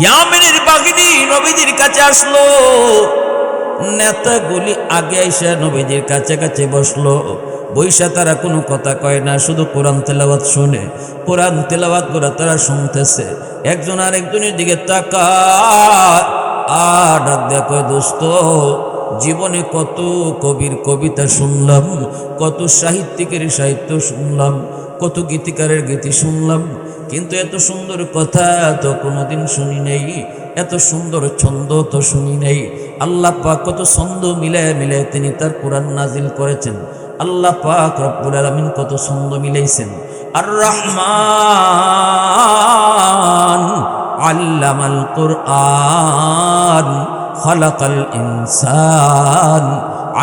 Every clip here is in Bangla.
ইয়ামেনের বাহিনী নবীজির কাছে আসলো। নেতাগুলি আগে এসে নবীজির কাছে কাছে বসলো। বৈশা তারা কোনো কথা কয় না, শুধু কোরআন তেলাওয়াত শুনে। কোরআন তেলাওয়াত করে তারা শুনতেছে। একজন আরেকজনের দিকে তাকায় আর ডাক দেয়া কয়, দোস্ত, জীবনে কত কবির কবিতা শুনলাম, কত সাহিত্যিকের সাহিত্য শুনলাম, কত গীতিকারের গীতি শুনলাম, কিন্তু এত সুন্দর কথা তো কোনোদিন শুনি নাই, এত সুন্দর ছন্দ তো শুনি নাই। আল্লাহ পাক কত ছন্দ মিলায় মিলায় তিনি তার কোরআন নাজিল করেছেন। আল্লাহ পাক রব্বুল আলামিন কত ছন্দ মিলাইছেন। আর রহমান আল্লামাল কুরআন খালাকাল ইনসান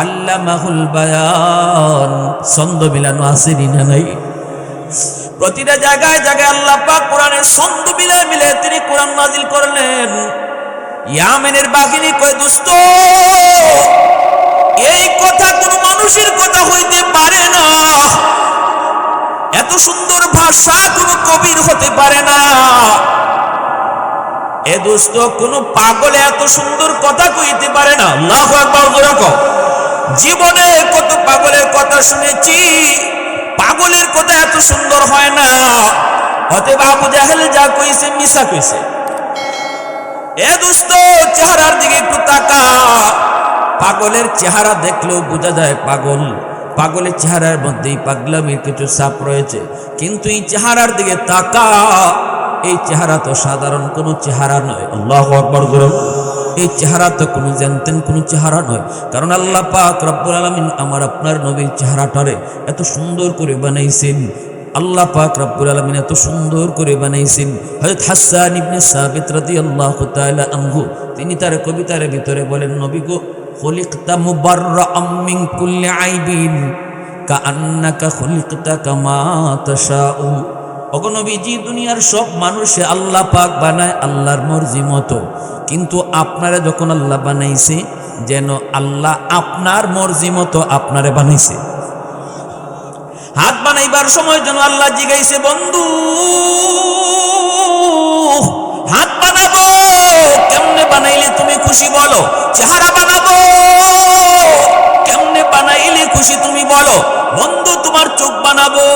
আল্লামাহুল বায়ান। ছন্দ মিলানো আছে না নাই? প্রতিটা জায়গায় জায়গায় আল্লাহ পাক কোরআনের ছন্দ মিলায় মিলায় তিনি কোরআন নাজিল করলেন। ইয়ামেনের বাহিনী কয়, দোস্ত, এই কথা কোন মানুষের কথা হইতে পারে না, এত সুন্দর ভাষা কোন কবির হতে পারে না। এ দোস্ত, কোন পাগলে এত সুন্দর কথা কইতে পারে না। আল্লাহু আকবার জোরে কও। জীবনে কত পাগলের কথা শুনেছি, পাগলের কথা এত সুন্দর হয় না। অতএব আবু জাহেল যা কইছে মিছা কইছে। এ দোস্ত, চেহারার দিকে একটু তাকা। পাগলের চেহারা দেখলেও বোঝা যায় পাগল। পাগলের চেহারার মধ্যেই পাগলামির কিছু ছাপ রয়েছে, কিন্তু এই চেহারার দিকে তাকা। এই চেহারা তো সাধারণ কোনো চেহারা নয়। আল্লাহু আকবার জোরে। এই চেহারা তো কোনো জানতেন কোনো চেহারা নয়, কারণ আল্লাহ পাক রব্বুল আলামিন আমার আপনার নবীর চেহারাটারে এত সুন্দর করে বানাইছেন। আল্লাহ পাক রব্বুল আলামিন এত সুন্দর করে বানাইছেন। হযরত হাসান ইবনে সাবিত রাদিয়াল্লাহু তাআলা আনহু তিনি তার কবিতার ভিতরে বলেন, নবী গো, খুলিকতা মুবাররাআম মিন কুল্লি আইবিন কাআন্নাকা খুলিকতা কামা তাশাউ। ওগো নবীজি, দুনিয়ার সব মানুষে আল্লাহ পাক বানায় আল্লাহর মর্জি মতো, কিন্তু আপনারা যখন আল্লাহ বানাইছে, যেন আল্লাহ আপনার মর্জি মতো আপনারে বানাইছে। হাত বানাইবার সময় যেন আল্লাহ জিগাইছে, বন্ধু হাত বানাবো কেমনে বানাইলে তুমি খুশি বলো। চেহারা বানাবো কেমনে বানাইলে খুশি তুমি বলো। বন্ধু, তোমার চোখ বানাবো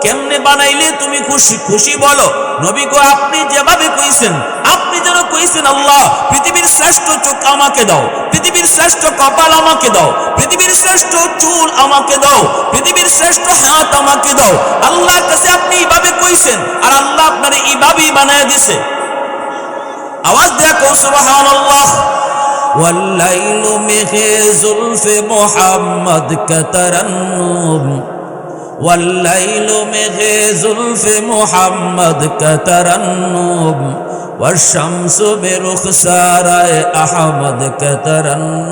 কেমনে বানাইলে তুমি খুশি খুশি বলো। নবী গো, আপনি যেভাবে কইছেন, আপনি যেন কইছেন, আল্লাহ পৃথিবীর শ্রেষ্ঠ চোখ আমাকে দাও, পৃথিবীর শ্রেষ্ঠ কপাল আমাকে দাও, পৃথিবীর শ্রেষ্ঠ চুল আমাকে দাও, পৃথিবীর শ্রেষ্ঠ হাত আমাকে দাও। আল্লাহর কাছে আপনি এইভাবে কইছেন, আর আল্লাহ আপনারে এইভাবেই বানায় দিছে। আওয়াজ দেয়া কও সুবহানাল্লাহ। ওয়াল্লাইলু মিহি যুলফি মুহাম্মদ কাতারান্নুম, والليل مغي زلف محمد كترنم والشمس برخسار أحمد كترنم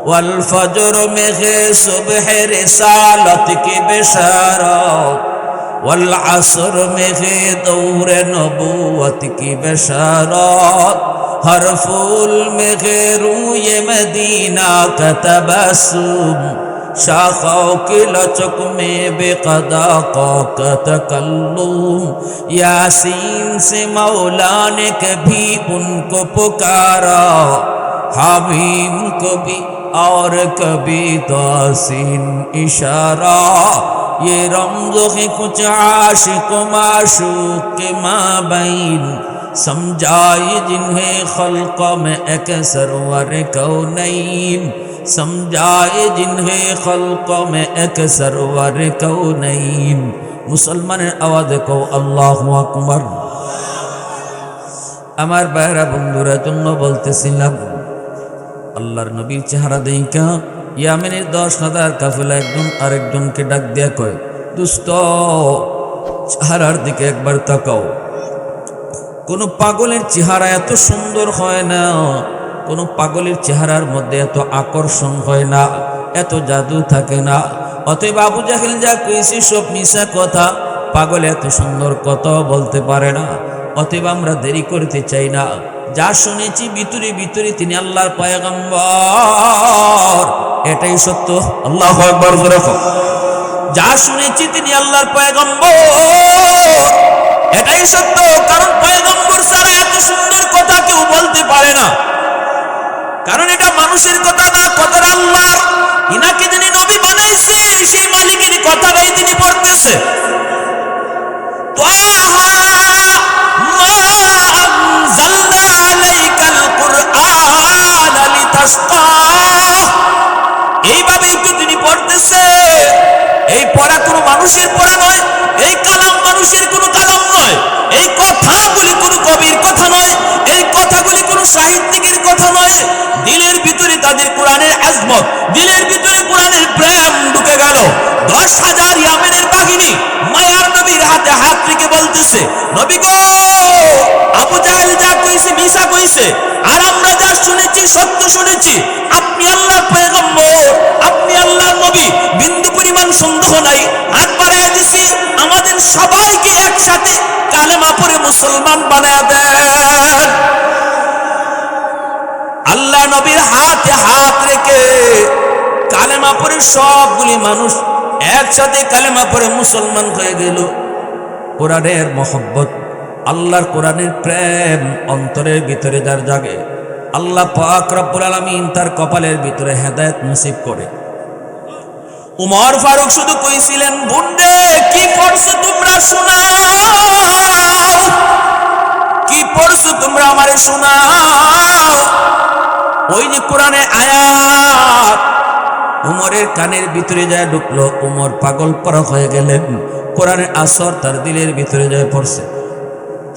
والفجر مغي صبح رسالتك بشارات والعصر مغي دور نبوتك بشارات ہر پھول مغي روی مدینہ کا تبسم शाखों की लचक में बेक़दा का तकल्लुम यासीन से मौला ने कभी उनको पुकारा हमीम को भी और कभी तासीन इशारा ये रमज़ो है कुछ आशिक माशूक के माबैन समझाए जिन्हें खल्क़ में एक सरवर कौनैन समझाए जिन्हें खल्क़ में एक सरवर कौनैन। मुसलमाনের আওয়াজে কও আল্লাহু আকবার। আমার ভাইরা বন্ধুরা জন্য বলতেছিলাম, আল্লাহর নবীর চেহারা দেখা ইয়ামেনের 10,000 কাফেলা একজন আরেকজনকে ডাক দিয়া কয়, দোস্ত, চেহারার দিকে একবার তাকাও। কোন পাগলের চেহারা এত সুন্দর হয় না, কোন পাগলের চেহারার মধ্যে এত আকর্ষণ হয় না, এত জাদু থাকে না। অতএব আবু জাহেল যা কইছে সব মিছা কথা। পাগল এত সুন্দর কথা বলতে পারে না। অতএব আমরা দেরি করতে চাই না। যা শুনেছি ভিতরে ভিতরে তিনি আল্লাহর পয়গম্বর, এটাই সত্য। আল্লাহু আকবার। যা শুনেছি তিনি আল্লাহর পয়গম্বর, এটাই সত্য, কারণ পয়গম্বর ছাড়া এত সুন্দর কথা কেউ বলতে পারে না, কারণ এটা মানুষের কথা না, কথাটা আল্লাহর। ইনাকে যিনি নবী বানাইছে সেই মালিকের কথাটাই তিনি পড়তেছে। এইভাবেই তো তিনি পড়তেছে। এই পড়া কোনো মানুষের পড়া নয়, এই কালাম মানুষের কোনো কালাম নয়, এই কথাগুলি কোনো কবির কথা নয়, এই কথাগুলি কোনো সাহিত্যিকের কথা নয়। দিলের ভিতরে তাদের কোরআনের আজমত, দিলের ভিতরে কোরআনের প্রেম ঢুকে গেল। 10,000 ইয়ামেনের বাহিনী মায়ার নবীর হাতে হাত রেখে বলতেছে, নবী গো, আবু জাহেল যা কইছে মিছা কইছে, আর আমরা যা শুনেছি সত্য শুনেছি। আপনি আল্লাহর পয়গম্বর, আপনি আল্লাহর নবী, বিন্দু পরিমাণ সন্দেহ নাই। হাত বাড়ায় দিছি, আমাদের সবাইকে একসাথে কালেমা পড়ে মুসলমান বানায় দেন। আল্লাহ নবীর হাতে হাত রেখে কালেমা পড়ে সবগুলি মানুষ একসাথে কালেমা পড়ে মুসলমান হয়ে গেল। কোরআনের মহব্বত, আল্লাহর কোরআনের প্রেম অন্তরের ভিতরে যার জাগে, আল্লাহ পাক রব্বুল আলামিন তার কপালের ভিতরে হেদায়েত নসিব করে। উমর ফারুক শুধু কইছিলেন, বুন্ডে কি পড়ছো তোমরা শোনাও, কি পড়ছো তোমরা আমারে শোনাও। ওই যে কোরআনে আয়াত উমরের কানের ভিতরে যায় ঢুকলো, উমর পাগল পরা হয়ে গেলেন। কোরআনের আসর তার দিলের ভিতরে যায় পড়ছে।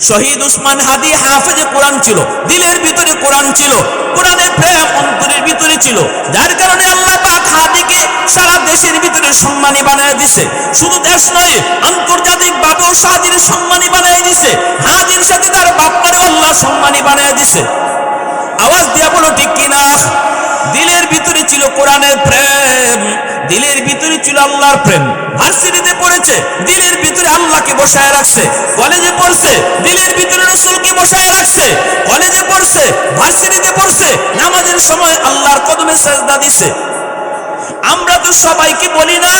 শহীদ উসমান হাদি হাফেজে কোরআন ছিল, দিলের ভিতরে কোরআন ছিল, কোরআনের প্রেম অন্তরের ভিতরে ছিল, যার কারণে আল্লাহ পাক হাদিকে সারা দেশের ভিতরে সম্মানী বানায় দিছে। শুধু দেশ নয়, আন্তর্জাতিক ভাবেও হাদির সম্মানী বানায় দিছে। হাদির সাথে তার বাপ্পারে আল্লাহ সম্মানী বানায় দিছে। আওয়াজ দিয়া বলো ঠিক কিনা? দিলের ভিতরে ছিল কোরআনের প্রেম, দিলের ভিতরে ছিল আল্লাহর প্রেম। ভার্সিটিতে পড়েছে, দিলের ভিতরে আল্লাহকে বসায় রাখছে। কলেজে পড়ছে, দিলের ভিতরে রাসূলকে বসায় রাখছে। কলেজে পড়ছে, ভার্সিটিতে পড়ছে, নামাজের সময় আল্লাহর কদমে সিজদা দিছে। আমরা তো সবাইকে বলি না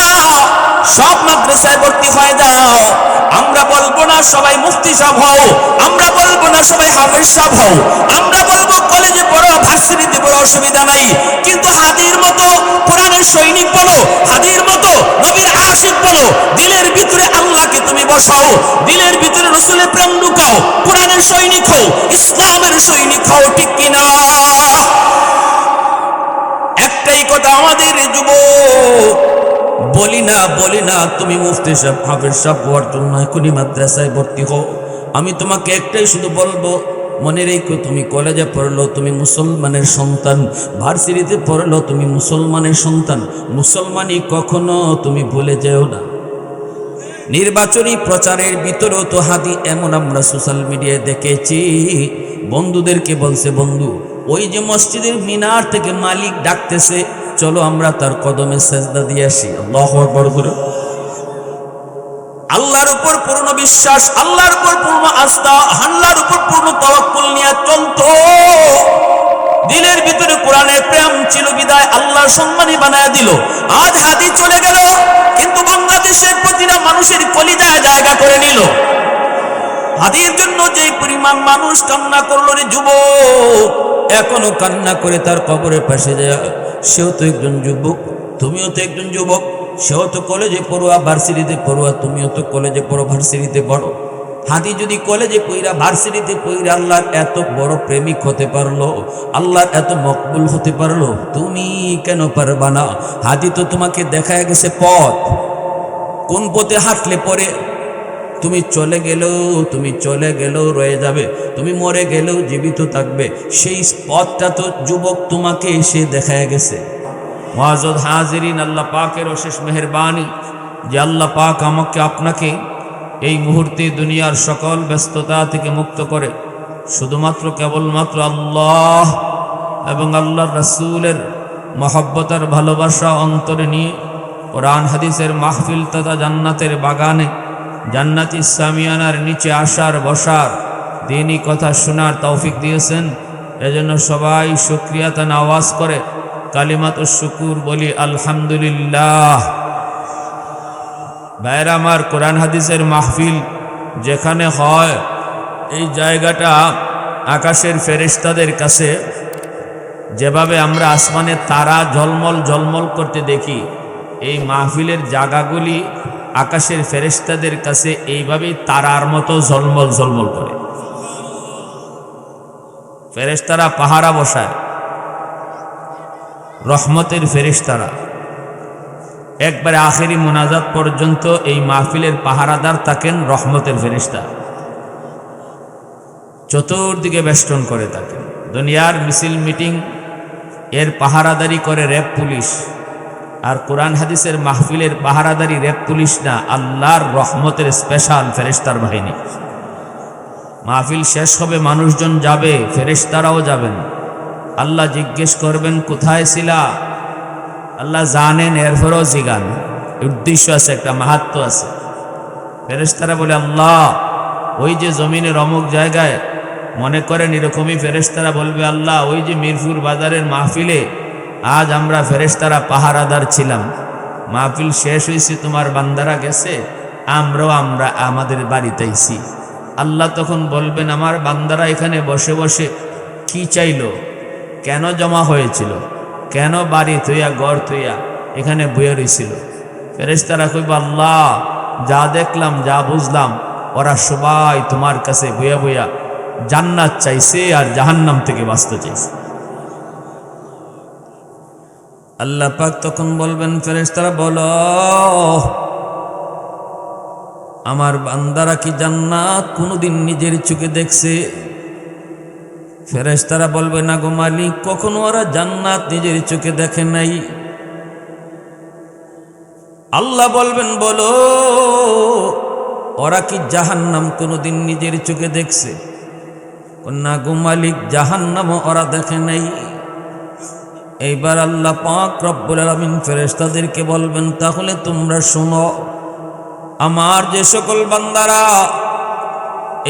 সব মাদ্রাসায় ভর্তি হয়ে যাও, আমরা বলবো না সবাই মুফতি সাহেব হও, আমরা বলবো না সবাই হাফেজ সাহেব হও, আমরা বলবো কলেজে পড়ো, ভার্সিটিতে পড়ো, অসুবিধা নাই। কিন্তু হাদির মতো কোরআনের সৈনিক বলো, হাদির মতো নবীর আশিক বলো, দিলের ভিতরে আল্লাহকে তুমি বসাও, দিলের ভিতরে রাসূলের প্রেম ঢুকাও, কোরআনের সৈনিক হও, ইসলামের সৈনিক হও, ঠিক কিনা? একটাই কথা আমাদের যুবক বলি না তুমি মুফতি সাহেব হাফেজ সাহেব হওয়ার জন্য এখনই মাদ্রাসায় ভর্তি হও। আমি তোমাকে একটাই শুধু বলবো, মনে রেখো, তুমি কলেজে পড়লো তুমি মুসলমানের সন্তান, ভার্সিটিতে পড়লো তুমি মুসলমানের সন্তান। মুসলমানই কখনো তুমি ভুলে যেও না। নির্বাচনী প্রচারের ভিতরেও তো হাদি এমন আমরা সোশ্যাল মিডিয়ায় দেখেছি, বন্ধুদেরকে বলছে, বন্ধু ওই যে মসজিদের মিনার থেকে মালিক ডাকতেছে, চলো আমরা তার কদমে সেজদা দিয়ে আসি। আল্লাহু আকবার করে। আল্লাহর উপর পূর্ণ বিশ্বাস, আল্লাহর উপর পূর্ণ আস্থা, আল্লাহর উপর পূর্ণ তাওয়াক্কুল নিয়ে চলতো। দিলের ভিতরে কোরআনের প্রেম ছিল বিদায় আল্লাহ সম্মানী বানায় দিল। আজ হাদি চলে গেল, কিন্তু বাংলাদেশের প্রতিটা মানুষের কলিজায় জায়গা করে নিল। হাদির জন্য যে পরিমাণ মানুষ কান্না করলো রে যুবক, এখনো কান্না করে তার কবরের পাশে যায়। সেও তো একজন যুবক, তুমিও তো একজন যুবক, সেও তো কলেজে পড়ুয়া, ভার্সিটিতে পড়ুয়া, তুমিও তো কলেজে পড়ো, ভার্সিটিতে পড়ো। হাদি যদি কলেজে পড়া, ভার্সিটিতে পড়া আল্লাহর এত বড় প্রেমিক হতে পারলো, আল্লাহর এত মকবুল হতে পারলো, তুমি কেন পারবা না? হাদি তো তোমাকে দেখায় গেছে পথ, কোন পথে হাঁটলে পরে তুমি চলে গেলেও রয়ে যাবে, তুমি মরে গেলেও জীবিত থাকবে। সেই পথটা তো যুবক তোমাকে এসে দেখায় গেছে। মুআজ্জাজ হাজিরিন, আল্লাহ পাকের অশেষ মেহেরবানি যে আল্লাহ পাক আমাকে আপনাকে এই মুহূর্তে দুনিয়ার সকল ব্যস্ততা থেকে মুক্ত করে শুধুমাত্র কেবলমাত্র আল্লাহ এবং আল্লাহর রাসূলের মহব্বত আর ভালোবাসা অন্তরে নিয়ে কোরআন হাদিসের মাহফিল তথা জান্নাতের বাগানে, জান্নাতি সামিয়ানার নিচে আসার বসার, দ্বীনি কথা শোনার তৌফিক দিয়েছেন। এজন্য সবাই শুকরিয়াতান আওয়াজ করে কালিমাতুশ শুকুর বলি আলহামদুলিল্লাহ। ভাইরা আমার, কোরআন হাদিসের মাহফিল যেখানে হয় এই জায়গাটা আকাশের ফেরেশতাদের কাছে যেভাবে আমরা আসমানে তারা ঝলমল ঝলমল করতে দেখি, এই মাহফিলের জায়গাগুলি আকাশের ফেরেশতাদের কাছে এইভাবেই তারার মতো ঝলমল ঝলমল করে। ফেরেশতারা পাহারা বসায়, রহমতের ফেরেশতারা একবারে আখেরি মোনাজাত পর্যন্ত এই মাহফিলের পাহারাদার থাকেন রহমতের ফেরেশতা, চতুর্দিকে বেষ্টন করে থাকেন। দুনিয়ার মিছিল মিটিং এর পাহারাদারি করে র‍্যাব পুলিশ, আর কোরআন হাদিসের মাহফিলের পাহারাদারি র‍্যাব পুলিশ না, আল্লাহর রহমতের স্পেশাল ফেরেশতার বাহিনী। মাহফিল শেষ হবে, মানুষজন যাবে, ফেরেশতারাও যাবেন। আল্লাহ জিজ্ঞেস করবেন কোথায় ছিলা, আল্লাহ জানেন, এরপরও জিগান, উদ্দেশ্য আছে, একটা মাহাত্ম আছে। ফেরেশতারা বলে আল্লাহ ওই যে জমিনের অমুক জায়গায়, মনে করেন এরকমই ফেরেশতারা বলবে আল্লাহ ওই যে মিরপুর বাজারের মাহফিলে আজ আমরা ফেরেশতারা পাহারাদার ছিলাম, মাহফিল শেষ হয়েছে, তোমার বান্দারা গেছে, আমরা আমাদের বাড়িতে আইছি। আল্লাহ তখন বলবেন আমার বান্দারা এখানে বসে বসে কি চাইলো, কেন জমা হয়েছিল, কেন বাড়ি থইয়া ঘর থইয়া এখানে বইয়া রইছিল। ফেরেশতারা কইব আল্লাহ যা দেখলাম যা বুঝলাম, ওরা সবাই তোমার কাছে বইয়া বইয়া জান্নাত চাইছে আর জাহান্নাম থেকে বাঁচতে চাইছে। আল্লাহ পাক তখন বলবেন ফেরেশতারা বলো আমার বান্দারা কি জান্নাত কোনোদিন নিজের চোখে দেখছে? ফেরেশতারা বলবে না গো মালিক, কখনো ওরা জান্নাত নিজের চোখে দেখে নাই। আল্লাহ বলবেন বলো ওরা কি জাহান্নাম কোনোদিন নিজের চোখে দেখছে? না গো মালিক, জাহান্নামও ওরা দেখে নাই। এইবার আল্লাহ পাক রব্বুল আলামিন ফেরেশতাদেরকে বলবেন তাহলে তোমরা শোনো, আমার যে সকল বান্দারা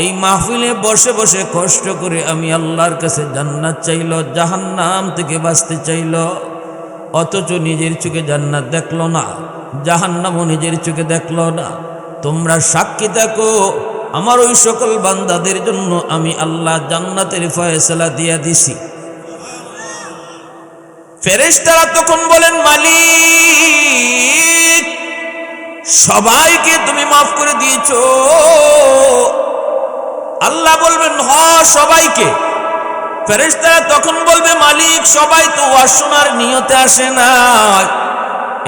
এই মাহফিলে বসে বসে কষ্ট করে আমি আল্লাহর কাছে জান্নাত চাইল, জাহান্নাম থেকে বাঁচতে চাইল, অথচ নিজের চোখে জান্নাত দেখলো না, জাহান্নামও নিজের চোখে দেখলো না, তোমরা সাক্ষী থাকো আমার ওই সকল বান্দাদের জন্য আমি আল্লাহ জান্নাতের ফয়সালা দিয়া দিছি। ফেরেশতারা তখন বলেন মালিক সবাইকে তুমি মাফ করে দিয়েছো? আল্লাহ বলবেন হ্যাঁ সবাইকে। ফেরেশতারা তখন বলবে মালিক সবাই তো ওয়াজ শোনার নিয়তে আসে না,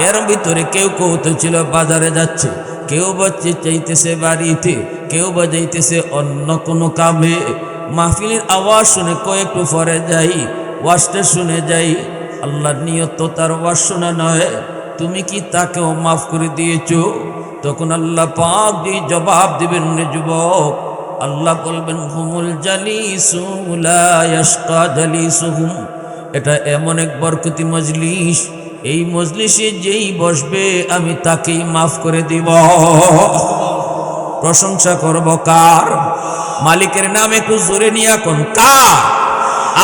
এর ভিতরে কেউ কেউ তো ছিল বাজারে যাচ্ছে, কেউ বাচ্চা চাইতেছে বাড়িতে, কেউ বা যাইতেছে অন্য কোনো কামে, মাহফিলের আওয়াজ শুনে কয়েকটু পরে যাই, ওয়াজটা শুনে যাই, আল্লাহর নিয়ত তো তার ওয়াজ শোনা নয়, তুমি কি তাকেও মাফ করে দিয়েছো? তখন আল্লাহ পাক দিয়ে জবাব দিবেন রে যুবক, আল্লাহ বলবেন হুমুল জালিসু লা ইয়াশকা জালিসুহুম, এটা এমন এক বরকতি মজলিস, এই মজলিসে যেই বসবে আমি তাকেই মাফ করে দিব। প্রশংসা করব কার? মালিকের নাম একটু জোরে নিয়ে কোন কার,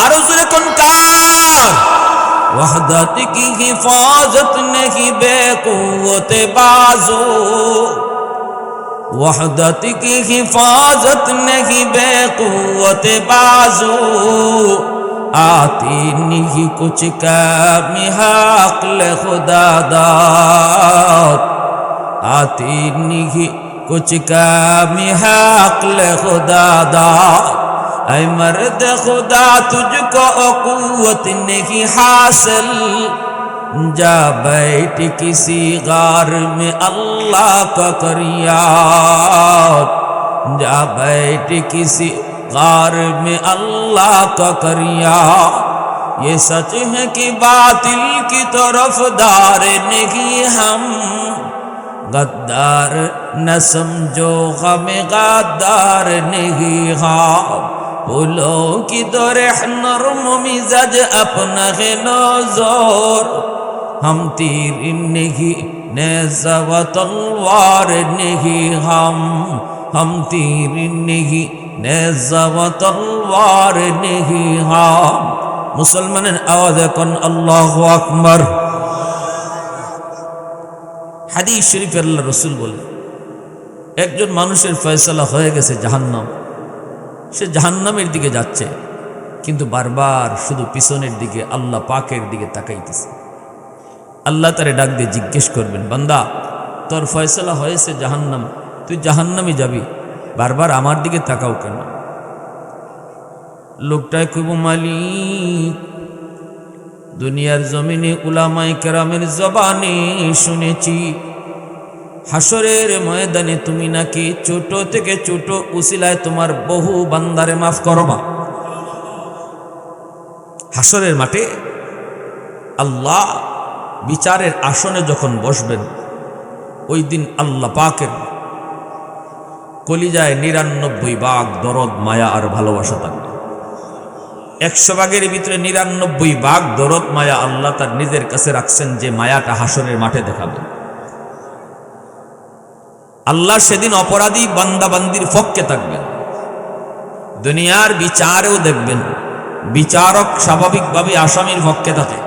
আরো জোরে কোন কার? वहदत की हिफाजत नहीं बेकुव्वत बाजो, वहदत की हिफाजत नहीं बेकुव्वत बाजो, आती नहीं कुछ कमी हक़ खुदा दाद, आती नहीं कुछ कमी हक़ खुदा दाद, ऐ मर्द खुदा तुझको क़ुव्वत नहीं हासिल, जा बैठ किसी गार में अल्लाह का कर याद, जा बैठ किसी गार में अल्लाह का कर याद, ये सच है कि बातिल की तरफदार नहीं हम, गद्दार न समझो गम गद्दार नहीं हम, फूलों की तरह नर्म मिजाज अपना है नौजोर, हम तीर नहीं नेज़ा व तलवार नहीं हम तीर नहीं नेज़ा व तलवार नहीं हम। मुसलमाনের आवाज কোন আল্লাহু আকবার। হাদিস শরীফে আল্লাহ রাসূল বলেন একজন মানুষের ফয়সালা হয়ে গেছে জাহান্নাম, সে জাহান্নামের দিকে যাচ্ছে, কিন্তু বারবার শুধু পিছনের দিকে আল্লাহ পাকের দিকে তাকাইতেছে। আল্লাহ তারে ডাক দিয়ে জিজ্ঞেস করবেন, বান্দা তোর ফয়সালা হয়েছে জাহান্নাম, তুই জাহান্নামে যাবি, বারবার আমার দিকে তাকাও কেন? লোকটাই কইব, মালিক দুনিয়ার জমিনে উলামায়ে কেরামের জবানে শুনেছি হাসরের ময়দানে তুমি নাকি ছোট থেকে ছোট উসিলায় তোমার বহু বান্দারে মাফ করবা। হাসরের মাঠে আল্লাহ বিচারের আসনে যখন বসবেন, ওই দিন আল্লাহ পাকের কলিজায় ৯৯ ভাগ দরদ, মায়া আর ভালোবাসা থাকবে। ১০০ ভাগের ভিতরে ৯৯ ভাগ দরদ, মায়া আল্লাহ তার নিজের কাছে রাখছেন, যে মায়াটা হাসরের মাঠে দেখাবে। আল্লাহ সেদিন অপরাধী বান্দাবান্দির পক্ষে থাকবেন। দুনিয়ার বিচারেও দেখবেন বিচারক স্বাভাবিকভাবে আসামির পক্ষে থাকে,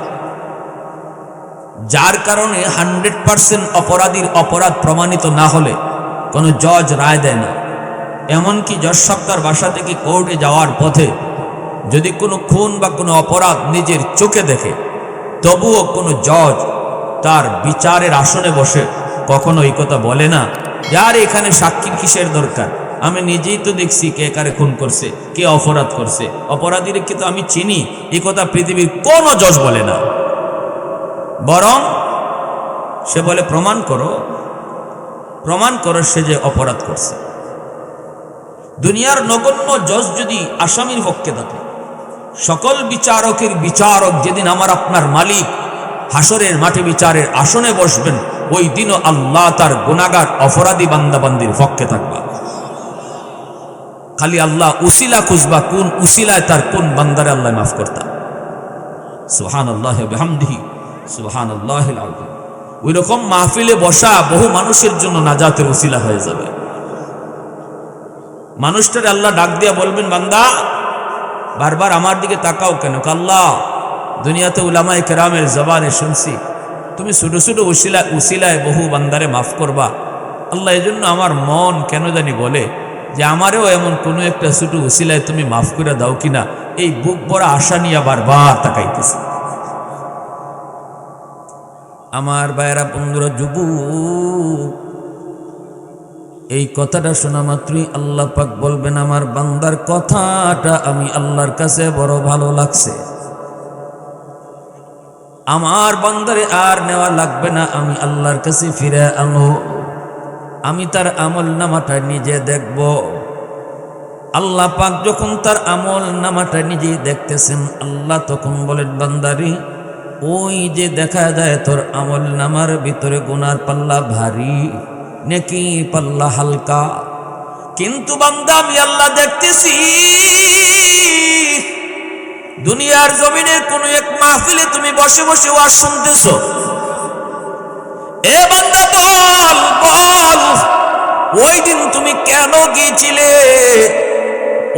যার কারণে 100% অপরাধীর অপরাধ প্রমাণিত না হলে কোনো জজ রায় দেয় না। এমনকি জজ সাহেব তার বাসা থেকে কোর্টে যাওয়ার পথে যদি কোনো খুন বা কোনো অপরাধ নিজের চোখে দেখে, তবুও কোনো জজ তার বিচারের আসনে বসে কখনো এই কথা বলে না, যার এখানে সাক্ষীর কিসের দরকার, আমি নিজেই তো দেখছি কে কারে খুন করছে, কে অপরাধ করছে, অপরাধীর কি তো আমি চিনি। এই কথা পৃথিবীর কোনো জজ বলে না, বরং সে বলে প্রমাণ করো, প্রমাণ করো সে যে অপরাধ করছে। দুনিয়ার নগণ্য জজ যদি আসামির পক্ষে থাকে, সকল বিচারকের বিচারক যেদিন আমার আপনার মালিক হাসরের মাঠে বিচারের আসনে বসবেন, ওই দিনও আল্লাহ তার গুনাহগার অপরাধী বান্দাবান্দির পক্ষে থাকবা। খালি আল্লাহ উসিলা খুঁজবা, কোন উসিলায় তার কোন বান্দারে আল্লাহ মাফ করতা। সুবহানাল্লাহ ওয়া বিহামদিহি সুবহানাল্লাহিল আযীম। ওই রকম মাহফিলে বসা বহু মানুষের জন্য নাজাতের উসিলা হয়ে যাবে। মানুষটারে আল্লাহ ডাক দিয়া বলবেন, বান্দা বারবার আমার দিকে তাকাও কেন? আল্লাহ দুনিয়াতে উলামায়ে কেরামের জবানে শুনছি তুমি ছোট ছোট উসিলায় বহু বান্দারে মাফ করবা। আল্লাহ এজন্য আমার মন কেন জানি বলে যে আমারও এমন কোনো একটা ছোট উসিলায় তুমি মাফ করে দাও কিনা। এই বুক ভরা আশা নিয়ে বারবার তাকাইতেছি। আমার ভাইয়েরা, বন্ধুরা, যুবক, এই কথাটা শোনা মাত্রই আল্লাহ পাক বলবেন, আমার বান্দার কথাটা আমি আল্লাহর কাছে বড় ভালো লাগছে, আমার বান্দারে আর নেওয়া লাগবে না, আমি আল্লাহর কাছে ফিরে আনো, আমি তার আমল নামাটা নিজে দেখব। আল্লাহ পাক যখন তার আমল নামাটা নিজে দেখতেছেন, আল্লাহ তখন বলেন, বান্দারি ওই যে দেখা যায় তোর আমল নামার ভিতরে গুনার পাল্লা ভারী, নেকি পাল্লা হালকা, কিন্তু বান্দা আমি আল্লাহ দেখতেছি দুনিয়ার জমিনের কোন এক মাহফিলে তুমি বসে বসে ওয়াজ শুনতেছো। এ বান্দা বল বল, ওই দিন তুমি কেন গিয়েছিলে?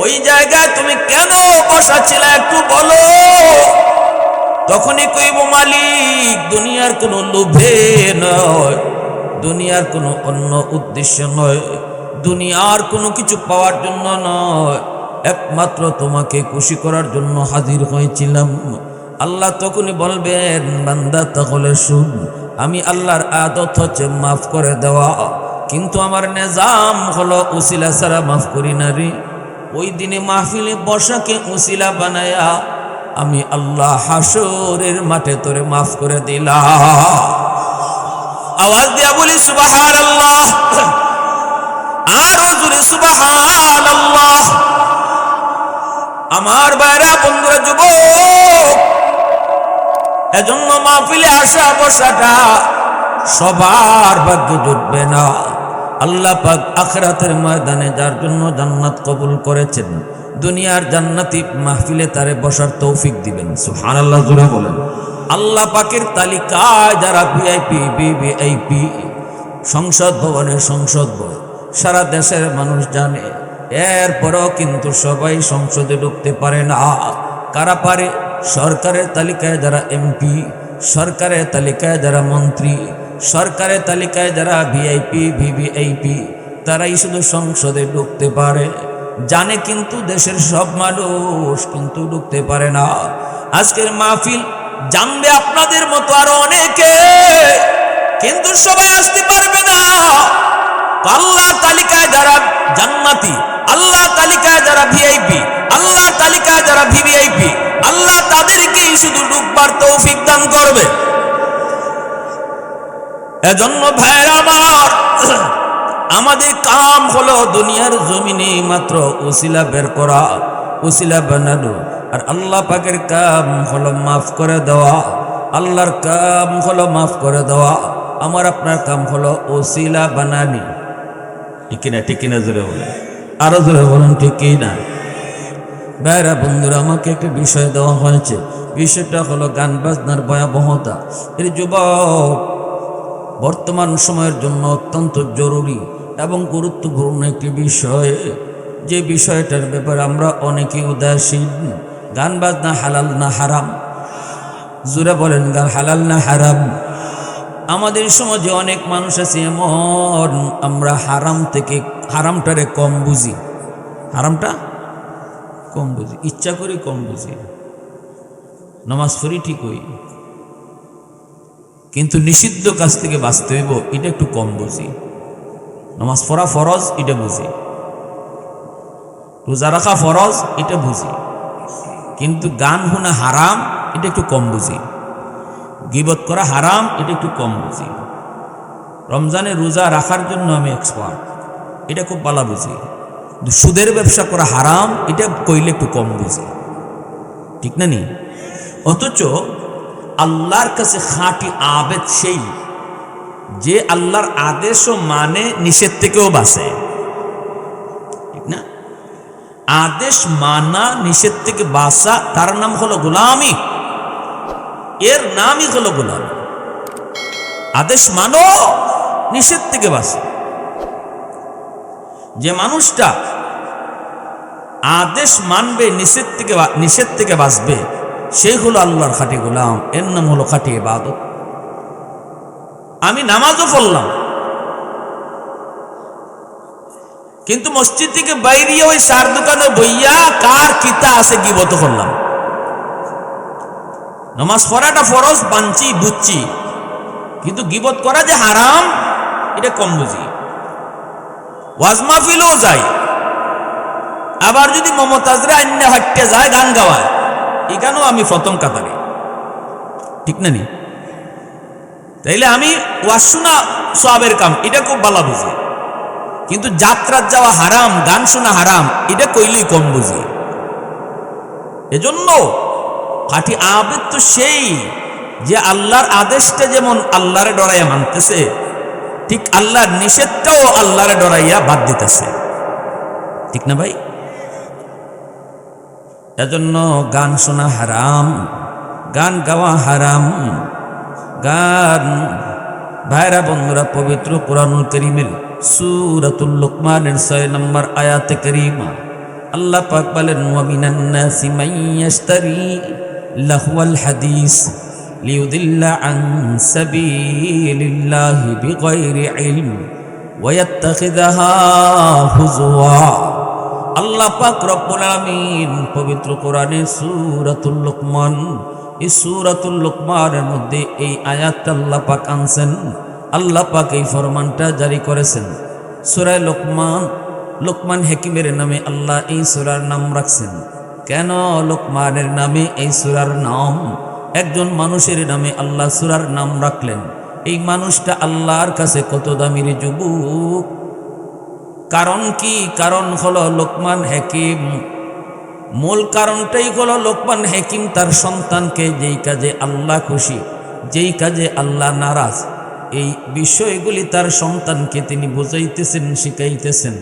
ওই জায়গায় তুমি কেন বসা ছিলে? একটু বলো। তখনই কইব, মালিক দুনিয়ার কোনো লোভে নয়, দুনিয়ার কোনো অন্য উদ্দেশ্য নয়, দুনিয়ার কোনো কিছু পাওয়ার জন্য নয়, একমাত্র তোমাকে খুশি করার জন্য হাজির হয়েছিলাম। আল্লাহ তখনই বলবেন, বান্দা তাহলে শুন, আমি আল্লাহর আদত হচ্ছে মাফ করে দেওয়া, কিন্তু আমার নিজাম হলো উসিলা ছাড়া মাফ করি না রে। ওই দিনে মাহফিলে বসাকে উসিলা বানায়া আমি আল্লাহ হাসরের মাঠে তোরে মাফ করে দিলাম। আওয়াজ দিয়া বলি সুবহানাল্লাহ, আরো জোরে সুবহানাল্লাহ। আমার ভাইরা, বন্ধুরা, যুবক, এজন্য মাহফিলে আসা বসাটা সবার ভাগ্যে জুটবে না। আল্লাহ পাক আখিরাতের ময়দানে যার জন্য জান্নাত কবুল করেছেন, দুনিয়ার জান্নাতি মাহফিলে তারে বসার তৌফিক দিবেন। সুবহানাল্লাহ, জোরে বলেন। আল্লাহ পাকের তালিকায় যারা ভিআইপি, ভিভিআইপি, সংসদ ভবনের সংসদ ভবন সারা দেশের মানুষ জানে, এরপরও কিন্তু সবাই সংসদে ঢুকতে পারে না। কারা পারে? সরকারের তালিকায় যারা এমপি, সরকারের তালিকায় যারা মন্ত্রী, সরকারের তালিকায় যারা ভিআইপি, ভিভিআইপি, তারাই শুধু সংসদে ঢুকতে পারে, জানে কিন্তু দেশের সব মানুষ কিন্তু ঢুকতে পারে না। আজকের মাহফিল জানবে আপনাদের মতো আরো অনেকে, কিন্তু সবাই আসতে পারবে না। আল্লাহ তালিকায় যারা জান্নাতি, আল্লাহ তালিকায় যারা ভিআইপি, আল্লাহ তালিকায় যারা ভিভিআইপি, আল্লাহ তাদেরকেই শুধু ঢুকবার তৌফিক দান করবে। এজন্য ভাইরা আমার, আমাদের কাম হলো দুনিয়ার জমিনে মাত্র উসিলা বের করা, উসিলা বানানো। আর আল্লাহ পাকের কাম হলো মাফ করে দেওয়া, আল্লাহর কাম হলো মাফ করে দেওয়া। আমার আপনার কাম হলো উসিলা বানানি। ঠিক না? ঠিক কিনা? জোরে বলেন, আরো জোরে বলেন, ঠিক কিনা? ভাইরা বন্ধুরা, আমাকে একটা বিষয় দেওয়া হয়েছে। বিষয়টা হলো গান বাজনার ভয়াবহতা। এর যুবক বর্তমান সময়ের জন্য অত্যন্ত জরুরি এবং গুরুত্বপূর্ণ একটি বিষয়, যে বিষয়টার ব্যাপারে আমরা অনেকেই উদাসীন। গান বাজনা হালাল না হারাম? জোরে বলেন, গান হালাল না হারাম? আমাদের সমাজে অনেক মানুষ আছে এমন, আমরা হারাম থেকে হারামটারে কম বুঝি, হারামটা কম বুঝি, ইচ্ছা করি কম বুঝি। নামাজ পড়ি ঠিক হই, কিন্তু নিষিদ্ধ কাজ থেকে বাঁচতে হইব এটা একটু কম বুঝি। নামাজ পড়া ফরজ এটা বুঝি, রোজা রাখা ফরজ এটা বুঝি, কিন্তু গান শোনা হারাম এটা একটু কম বুঝি। গীবত করা হারাম এটা একটু কম বুঝি। রমজানে রোজা রাখার জন্য আমি এক্সপার্ট, এটা খুব ভালো বুঝি। সুদের ব্যবসা করা হারাম এটা কইলে একটু কম বুঝি। ঠিক না নি? অথচ আল্লাহর কাছে খাঁটি আবেদ সেই যে আল্লাহর আদেশও মানে, নিষেধ থেকেও বাঁচে। ঠিক না? আদেশ মানা, নিষেধ থেকে বাঁচা, তার নাম হলো গোলামি। এর নামই হলো গোলামি। আদেশ মানো, নিষেধ থেকে বাঁচে। যে মানুষটা আদেশ মানবে, নিষেধ থেকে বাঁচবে, সেই হলো আল্লাহর খাঁটি গোলাম। এর নাম হলো খাঁটি ইবাদত। আমি নামাজও পড়লাম, কিন্তু মসজিদ থেকে বাইরে ওই চার দোকানে বইয়া কার কিতা আছে গীবত করলাম। নামাজ পড়াটা ফরজ বানছি বুঝছি, কিন্তু গীবত করা যে হারাম এটা কম বুঝি। ওয়াজ মাহফিলও যাই, আবার যদি মমতাজরা অন্য হাঁটতে যায় গান গাওয়ায়, এখানেও আমি প্রথম কাতারে। ঠিক না নি? তাইলে আমি ওয়াজ শোনা সওয়াবের কাম, এটা খুব ভালো বুঝি, কিন্তু যাত্রার যাওয়া হারাম, গান শোনা হারাম, এটা কইলেই কম বুঝি। এজন্য খাঁটি আবেদ তো সেই যে আল্লাহর আদেশটা যেমন আল্লাহরে ডরাইয়া মানতেছে, ঠিক আল্লাহর নিষেধটাও আল্লাহরে ডরাইয়া বাদ দিতেছে। ঠিক না ভাই? এজন্য গান শোনা হারাম, গান গাওয়া হারাম। গান, ভাইরা বন্ধুরা, পবিত্র কুরআনুল কারীমের সূরাতুল লুকমানের 6 নম্বর আয়াতে কারীমা আল্লাহ পাক বলেন, ওয়া মিনান নাসি মান ইয়াশতারি লাহওয়াল হাদিস লিয়ুদিল্লা আন সাবিলিল্লাহি বিগাইরি ইলম ওয়া ইয়াত্তাখিযাহা হুজওয়া। আল্লাহ পাক রব্বুল আলামিন পবিত্র কোরআনে সূরাতুল লুকমান, এই সূরাতুল লুকমানের মধ্যে এই আয়াতটা আল্লাহ পাক আনছেন। আল্লাহ পাক এই ফরমানটা জারি করেছেন। সূরা লুকমান, লুকমান হাকিমের নামে আল্লাহ এই সূরার নাম রাখছেন। কেন লুকমানের নামে এই সূরার নাম? একজন মানুষের নামে আল্লাহ সূরার নাম রাখলেন। এই মানুষটা আল্লাহর কাছে কত দামি রে যুবক! কারণ কি? কারণ হলো লুকমান হাকিম। মূল কারণটাই হলো লুকমান হাকিম তার সন্তানকে যেই কাজে আল্লাহ খুশি, যেই কাজে আল্লাহ নারাজ, এই বিষয়গুলি তার সন্তানকে তিনি বুঝাইতেছেন, শিখাইতেছেন।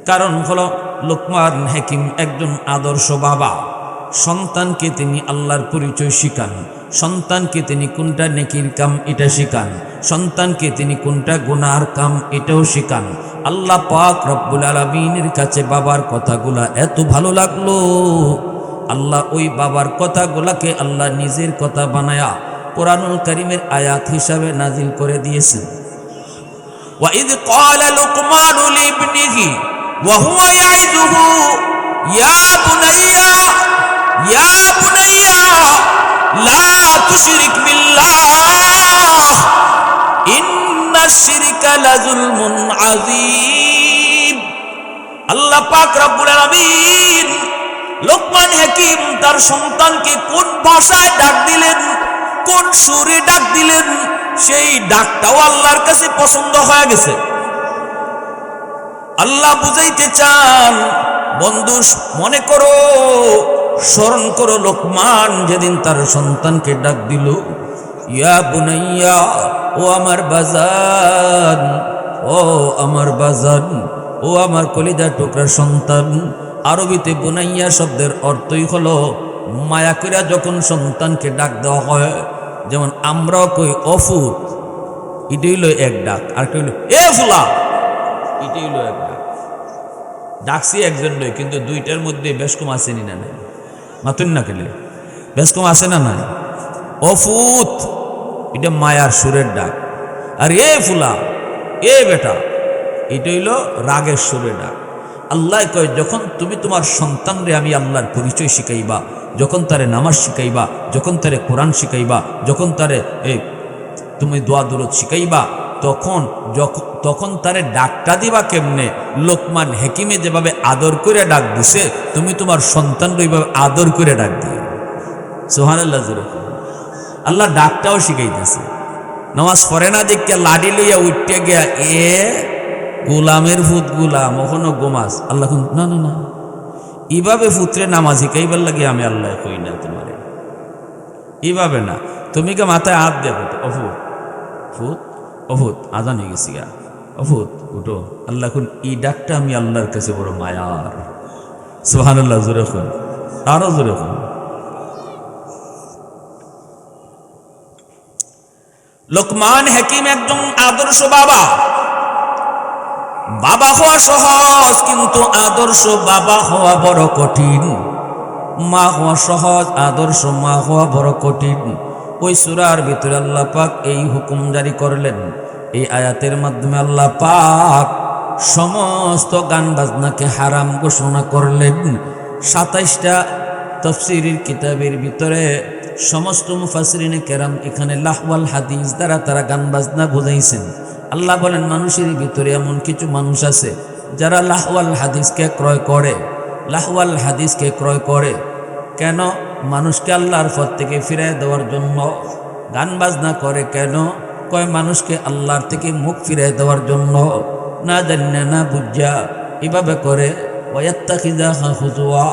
কারণ হলো লুকমান হাকিম একজন আদর্শ বাবা। সন্তানকে তিনি আল্লাহর পরিচয় শিখান, সন্তানকে তিনি কোনটা নেকির কাম এটা শিখান, সন্তানকে তিনি কোনটা গুনার কাম এটাও শিখান। আল্লাহ পাক রব্বুল আলামিনের কাছে বাবার কথাগুলা এত ভালো লাগলো, আল্লাহ ওই বাবার কথাগুলাকে আল্লাহ নিজের কথা বানায়া কোরআনুল কারীমের আয়াত হিসাবে নাজিল করে দিয়েছেন। وإذ قال لقمان لابنه وهو يعظه يا بني لا تشرك بالله إن الشرك لظلم عظيم আল্লাহ পাক রব্বুল আলামিন লোকমান হাকিম তার সন্তানকে কোন ভাষায় ডাক দিলেন, কোন সুরে ডাক দিলেন, সেই ডাকটাও আল্লাহর কাছে পছন্দ হয়ে গেছে। আল্লাহ বুঝাইতে চান, বন্ধু মনে করো, স্মরণ করো, লোকমান যেদিন তার সন্তানকে ডাক দিল, ইয়া বুনাইয়া, ও আমার বাজান, ও আমার বাজান, ও আমার কলিজা টুকরা সন্তান। আরবিতে বুনাইয়া শব্দের অর্থই হলো মায়া কইরা যখন সন্তানকে ডাক দেওয়া হয়, যেমন আমরাও কই অফুত, এটা হইল এক ডাক, আর কইল এ ফুলা, এটা হইল এক ডাক। ডাকছি একজন নয়, কিন্তু দুইটার মধ্যে বেশ কম আসেনি না নাই, মাতুন না কেলে বেশ কম আসে না নাই। অফুত এটা মায়ার সুরের ডাক, আর এ ফুলা, এ বেটা, এটা হইল রাগের সুরের ডাক। আল্লাহ কয়, যখন তুমি তোমার সন্তানরে আমি আল্লাহর পরিচয় শিখাইবা, যখন তারে নামাজ শিখাইবা, যখন তারে কোরআন শিখাইবা, যখন তারে তুমি দোয়া দুরূদ শিখাইবা, তখন তারে ডাকটা দিবা কেমনে? লোকমান হাকিমে যেভাবে আদর করে ডাক দিছে, তুমি তোমার সন্তানরে ওইভাবে আদর করে ডাক দিও। সুবহানাল্লাহ। আল্লাহ ডাকটাও শিখাইতেছে। নামাজ পড়ে না দেখে লাডি লইয়া উঠতে গিয়া, এ গোলামের ফুত গোলাম, ওখানে গোমাস। আল্লাহ না না না, এইভাবে ফুতরে নামাজ শিখাইবার লাগে আমি আল্লাহ কই না তোমারে, এইভাবে না। তুমি কে মাথায় হাত দেখো, অফুত ফুত অফুত, আজান হয়ে গেছি গা, অফুত উঠো। আল্লাহ এই ডাকটা আমি আল্লাহর কাছে বড় মায়ার। সুবহানাল্লাহ, জোরে খুন, আরো জোরে খুন। লোকমান হাকিম একজন আদর্শ বাবা। বাবা হওয়া সহজ, কিন্তু আদর্শ বাবা হওয়া বড় কঠিন। মা হওয়া সহজ, আদর্শ মা হওয়া বড় কঠিন। ওই সূরার ভিতরে আল্লাহ পাক এই হুকুম জারি করলেন, এই আয়াতের মাধ্যমে আল্লাহ পাক সমস্ত গান বাজনাকে হারাম ঘোষণা করলেন। 27টা তাফসীরের কিতাবের ভিতরে সমস্ত মুফাসসিরিনে কেরাম এখানে লাহওয়াল হাদিস দ্বারা তারা গান বাজনা বুঝাইছেন। আল্লাহ বলেন, মানুষের ভিতরে এমন কিছু মানুষ আছে যারা লাহওয়াল হাদিসকে ক্রয় করে। লাহওয়াল হাদিসকে ক্রয় করে কেন? মানুষকে আল্লাহর পথ থেকে ফিরিয়ে দেওয়ার জন্য। গান বাজনা করে কেন? কয় মানুষকে আল্লাহর থেকে মুখ ফিরিয়ে দেওয়ার জন্য। না জান্না না বুঝা এভাবে করে। ওয়াত্তাখিযাহা হুজুয়া,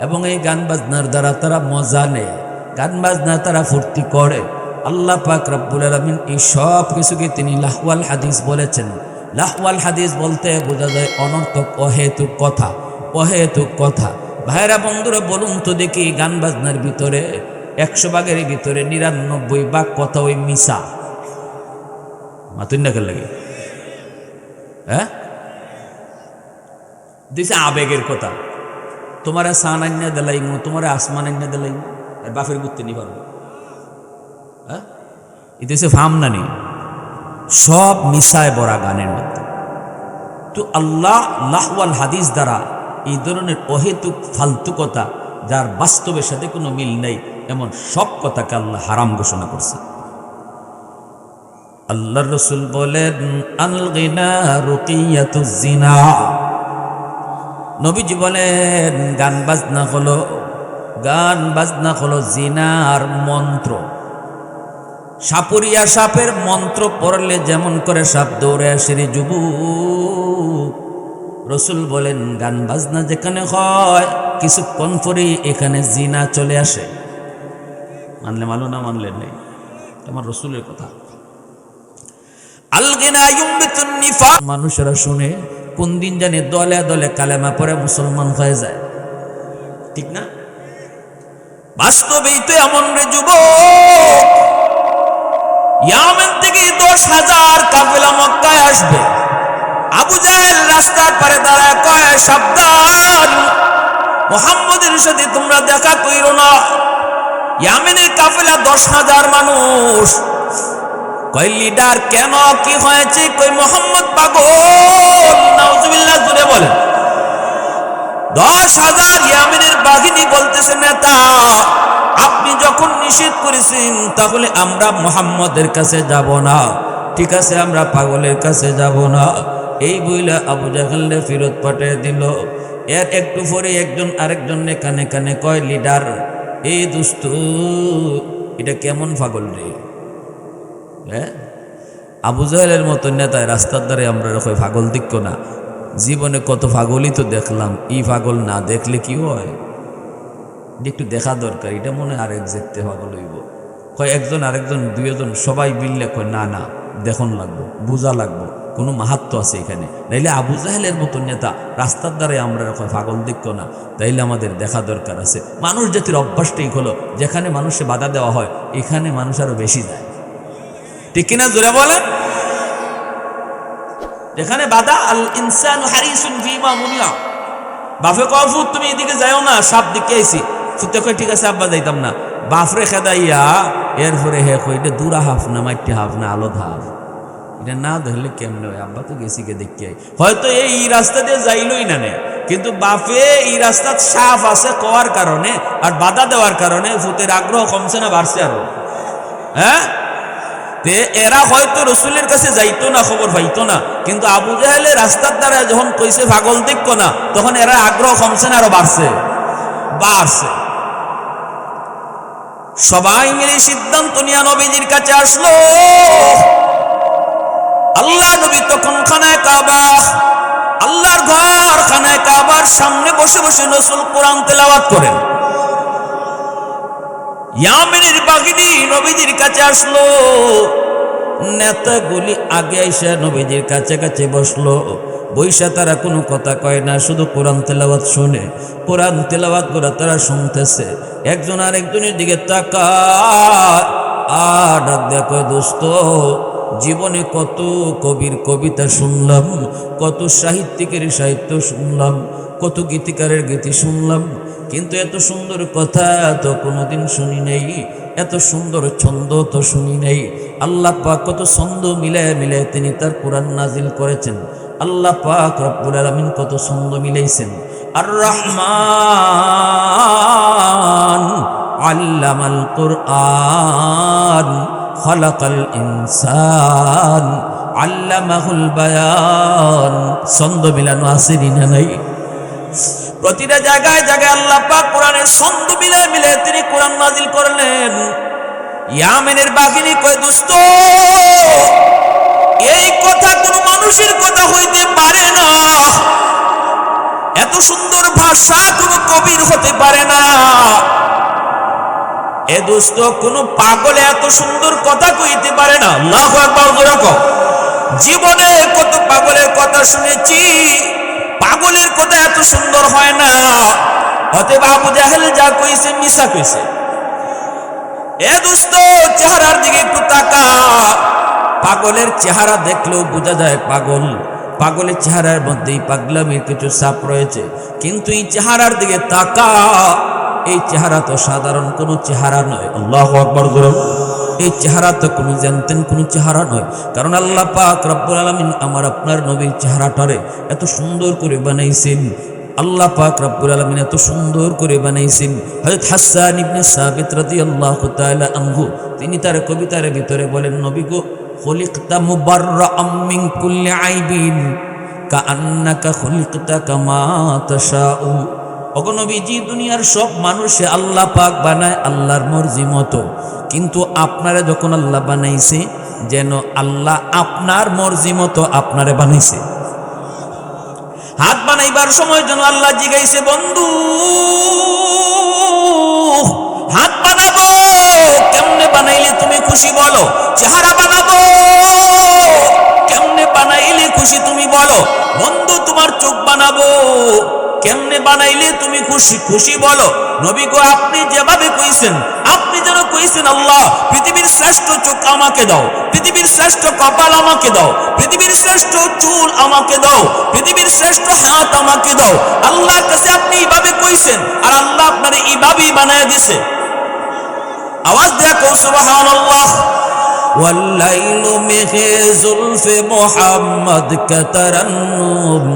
এবং এই গান বাজনার দ্বারা তারা মজা নেয়, গান বাজনা তারা ফুর্তি করে। আল্লাহ পাক রব্বুল আলামিন এই সব কিছুকে তিনি লাহওয়াল হাদিস বলেছেন। লাহওয়াল হাদিস বলতে বোঝা যায় অনর্থক, অহেতুক কথা, অহেতুক কথা। ভাইরা বন্ধুরা, বলুন তো দেখি, গান বাজনার ভিতরে 100 ভাগের ভিতরে 99 ভাগ কথা ওই মিশা। মাতুন না কেন লাগে? হ্যাঁ, দিছে আবেগের কথা। তোমার সান আন্না দিলাইমু, তোমার আসমান আন্না দিলাইমু, আর বাফের গুত্তে নি পারবো। হ্যাঁ, এদেশে ফামনানি সব মিশায় বড়া গানের মধ্যে। তো আল্লাহ লাহওয়াল হাদিস দ্বারা এই ধরনের অহেতুক ফালতু কথা, যার বাস্তবের সাথে কোনো মিল নেই, এমন সব কথাকে আল্লাহ হারাম ঘোষণা করছে। আল্লাহর রাসূল বলেন, আল গিনা রুকিয়াতুজ জিনা। নবীজি বলেন, গান বাজনা হলো জিনার মন্ত্র। সাপুরিয়া সাপের মন্ত্র পড়লে যেমন করে সাপ দৌড়ে আসে রে যুবক, রাসূল বলেন গান বাজনা যেখানে হয় কিছুক্ষণ পরেই এখানে জিনা চলে আসে। মানলে মানো, না মানলে নেই, আমার রাসূলের কথা। আল গিনা ইউমবিতুন নিফাক। মানুষেরা শুনে কোন দিন জানি দলে দলে কালেমা পড়ে মুসলমান হয়ে যায়, ঠিক না? বাস্তবেই তো এমন রে যুবক। ইয়ামেন থেকে 10,000 কাফেলা মক্কায় আসবে। আবু জাহেল রাস্তার পারে দাঁড়ায় কয়, সাবধান, মুহাম্মদের সাথে তোমরা দেখা কইরো না। ইয়ামেনের কাফেলা 10,000 মানুষ। কয় লিডার কেন, কি হয়েছে? কই মোহাম্মদ পাগল। নাউজুবিল্লাহ, জুড়ে বলেন। 10,000 ইয়ামেনের বাহিনী বলতেছে, নেতা আপনি যখন নিষেধ করেছেন তাহলে আমরা মুহাম্মদের কাছে যাব না, ঠিক আছে আমরা পাগলের কাছে যাব না। এই বইলা আবু জাহলে ফেরত পাঠিয়ে দিল। এর একটু পরে একজন আরেকজনে কানে কানে কয়, লিডার এই দোস্ত এটা কেমন পাগল রে? হ্যাঁ, আবু জাহেলের মতো নেতায় রাস্তার ধারে আমরা কই পাগল দিক্ষ না। জীবনে কত পাগলই তো দেখলাম, ই পাগল না দেখলে কি হয়? একটু দেখা দরকার, এটা মনে আরেক দেখতে পাগল হইব। কয় একজন আরেকজন দুইজন সবাই মিললে কয় না না দেখুন লাগবো, বোঝা লাগবো, কোনো মাহাত্ম আছে এখানে, নাইলে আবু জাহেলের মতো নেতা রাস্তার দ্বারাই আমরা কয় পাগল দিক্ষ না, তাইলে আমাদের দেখা দরকার আছে। মানুষ জাতির অভ্যাসটাই হলো যেখানে মানুষে বাধা দেওয়া হয় এখানে মানুষ আরো বেশি যায়, ঠিক কিনা জোরে বলেন? যেখানে বাধা, আল ইনসানু হারিসুন ফিমা মুনিয়া। বাপে কয় ফুট তুমি এদিকে যাও না, সাপ দিকে আইছি। ফুটে কয় ঠিক আছে আব্বা যাইতাম না। বাপরে খেদাইয়া এরপরে হে কই এটা দূরা হাফ না মাইটি হাফ না আলোদ হাফ, এটা না ধরলে কেমনে হয়? আব্বা তো গেছি গে দেখি হয়তো এই রাস্তা দিয়ে যাইলই না নে, কিন্তু বাপে এই রাস্তা সাফ আছে কওয়ার কারণে আর বাধা দেওয়ার কারণে ফুতের আগ্রহ কমছে না বাড়ছে আরো। হ্যাঁ, এরা হয়তো রসুলের কাছে যাইতো না, খবর পাইতো না, কিন্তু আবু জাহেলে রাস্তার দ্বারা যখন কইছে পাগল দেখো না, তখন এরা আগ্রহ কমছে না আরো বাড়ছে বাড়ছে। সবাই মিলে সিদ্ধান্ত নিয়ে নবীজির কাছে আসলো। আল্লাহ নবী তখন খানায় কাবা, আল্লাহর ঘর খানায় কাবার সামনে বসে বসে রাসূল কোরআন তেলাওয়াত করেন। ইয়ামেনের বাহিনী নবীজির কাছে আসলো। নেতাগুলি আগে এসে নবীজির কাছে কাছে বসলো। বৈশা তারা কোনো কথা কয় না, শুধু কোরআন তেলাওয়াত শুনে। কোরআন তেলাওয়াত করে তারা শুনতেছে। একজন আরেকজনের দিকে তাকায় আর ডাক দেয়া কয়, দোস্ত জীবনে কত কবির কবিতা শুনলাম, কত সাহিত্যিকের সাহিত্য শুনলাম, কত গীতিকারের গীতি শুনলাম, কিন্তু এত সুন্দর কথা তো কোনোদিন শুনি নাই, এত সুন্দর ছন্দ তো শুনি নাই। আল্লাহ পাক কত ছন্দ মিলায় মিলায় তিনি তার কোরআন নাজিল করেছেন। আল্লাহ পাক রব্বুল আলামিন কত ছন্দ মিলাইছেন। আর রহমান আল্লামাল কুরআন খালাকাল ইনসান আল্লামাহুল বায়ান। ছন্দ মিলানো আছে না নাই? প্রতিটা জায়গায় জায়গায় আল্লাহ পাক কোরআনের ছন্দ মিলায় মিলায় তিনি কোরআন নাজিল করলেন। ইয়ামেনের বাহিনী কয়, দোস্ত এই কথা কোনো মানুষের কথা হইতে পারে না, এত সুন্দর ভাষা কোনো কবির হতে পারে না। এ দোস্ত কোনো পাগলে এত সুন্দর কথা কইতে পারে না। আল্লাহু আকবার জোরে কও। জীবনে কত পাগলের কথা শুনেছি, পাগলের কথা এত সুন্দর হয় না। অতএব আবু জাহেল যা কইছে মিছা কইছে। এ দোস্ত চেহারার দিকে একটু তাকা। পাগলের চেহারা দেখলেও বোঝা যায় পাগল। পাগলের চেহারার মধ্যেই পাগলামির কিছু ছাপ রয়েছে, কিন্তু এই চেহারার দিকে তাকা। এই চেহারা তো সাধারণ কোনো চেহারা নয়। আল্লাহু আকবার জোরে। এই চেহারা তো কোনো জানতেন কোনো চেহারা নয়, কারণ আল্লাহ পাক রব্বুল আলামিন আমার আপনার নবীর চেহারাটারে এত সুন্দর করে বানাইছেন। আল্লাহ পাক রব্বুল আলামিন এত সুন্দর করে বানাইছেন। হযরত হাসান ইবনে সাবিত রাদিয়াল্লাহু তাআলা আনহু তিনি তার কবিতার ভিতরে বলেন, নবী গো খুলিকতা মুবাররাআম মিন কুল্লি আইবিন কাআন্নাকা খুলিকতা কামা তাশাউ। ওগো নবীজি, দুনিয়ার সব মানুষে আল্লাহ পাক বানায় আল্লাহর মর্জি মতো, কিন্তু আপনারা যখন আল্লাহ বানাইছে যেন আল্লাহ আপনার মর্জি মতো আপনারে বানাইছে। হাত বানাইবার সময় যেন আল্লাহ জিগাইছে, বন্ধু হাত বানাবো কেমনে বানাইলে তুমি খুশি বলো? চেহারা বানাবো কেমনে বানাইলে খুশি তুমি বলো? বন্ধু তোমার চোখ বানাবো কেমনে বানাইলে তুমি খুশি খুশি বলো? নবী গো আপনি যেভাবে কইছেন, আপনি যেন কইছেন আল্লাহ পৃথিবীর শ্রেষ্ঠ চোখ আমাকে দাও, পৃথিবীর শ্রেষ্ঠ কপাল আমাকে দাও, পৃথিবীর শ্রেষ্ঠ চুল আমাকে দাও, পৃথিবীর শ্রেষ্ঠ হাত আমাকে দাও। আল্লাহর কাছে আপনি এইভাবে কইছেন আর আল্লাহ আপনারে এইভাবেই বানায় দিছে। আওয়াজ দেয়া কও সুবহানাল্লাহ। والليل में है जुल्फ मोहम्मद का तरन्नुम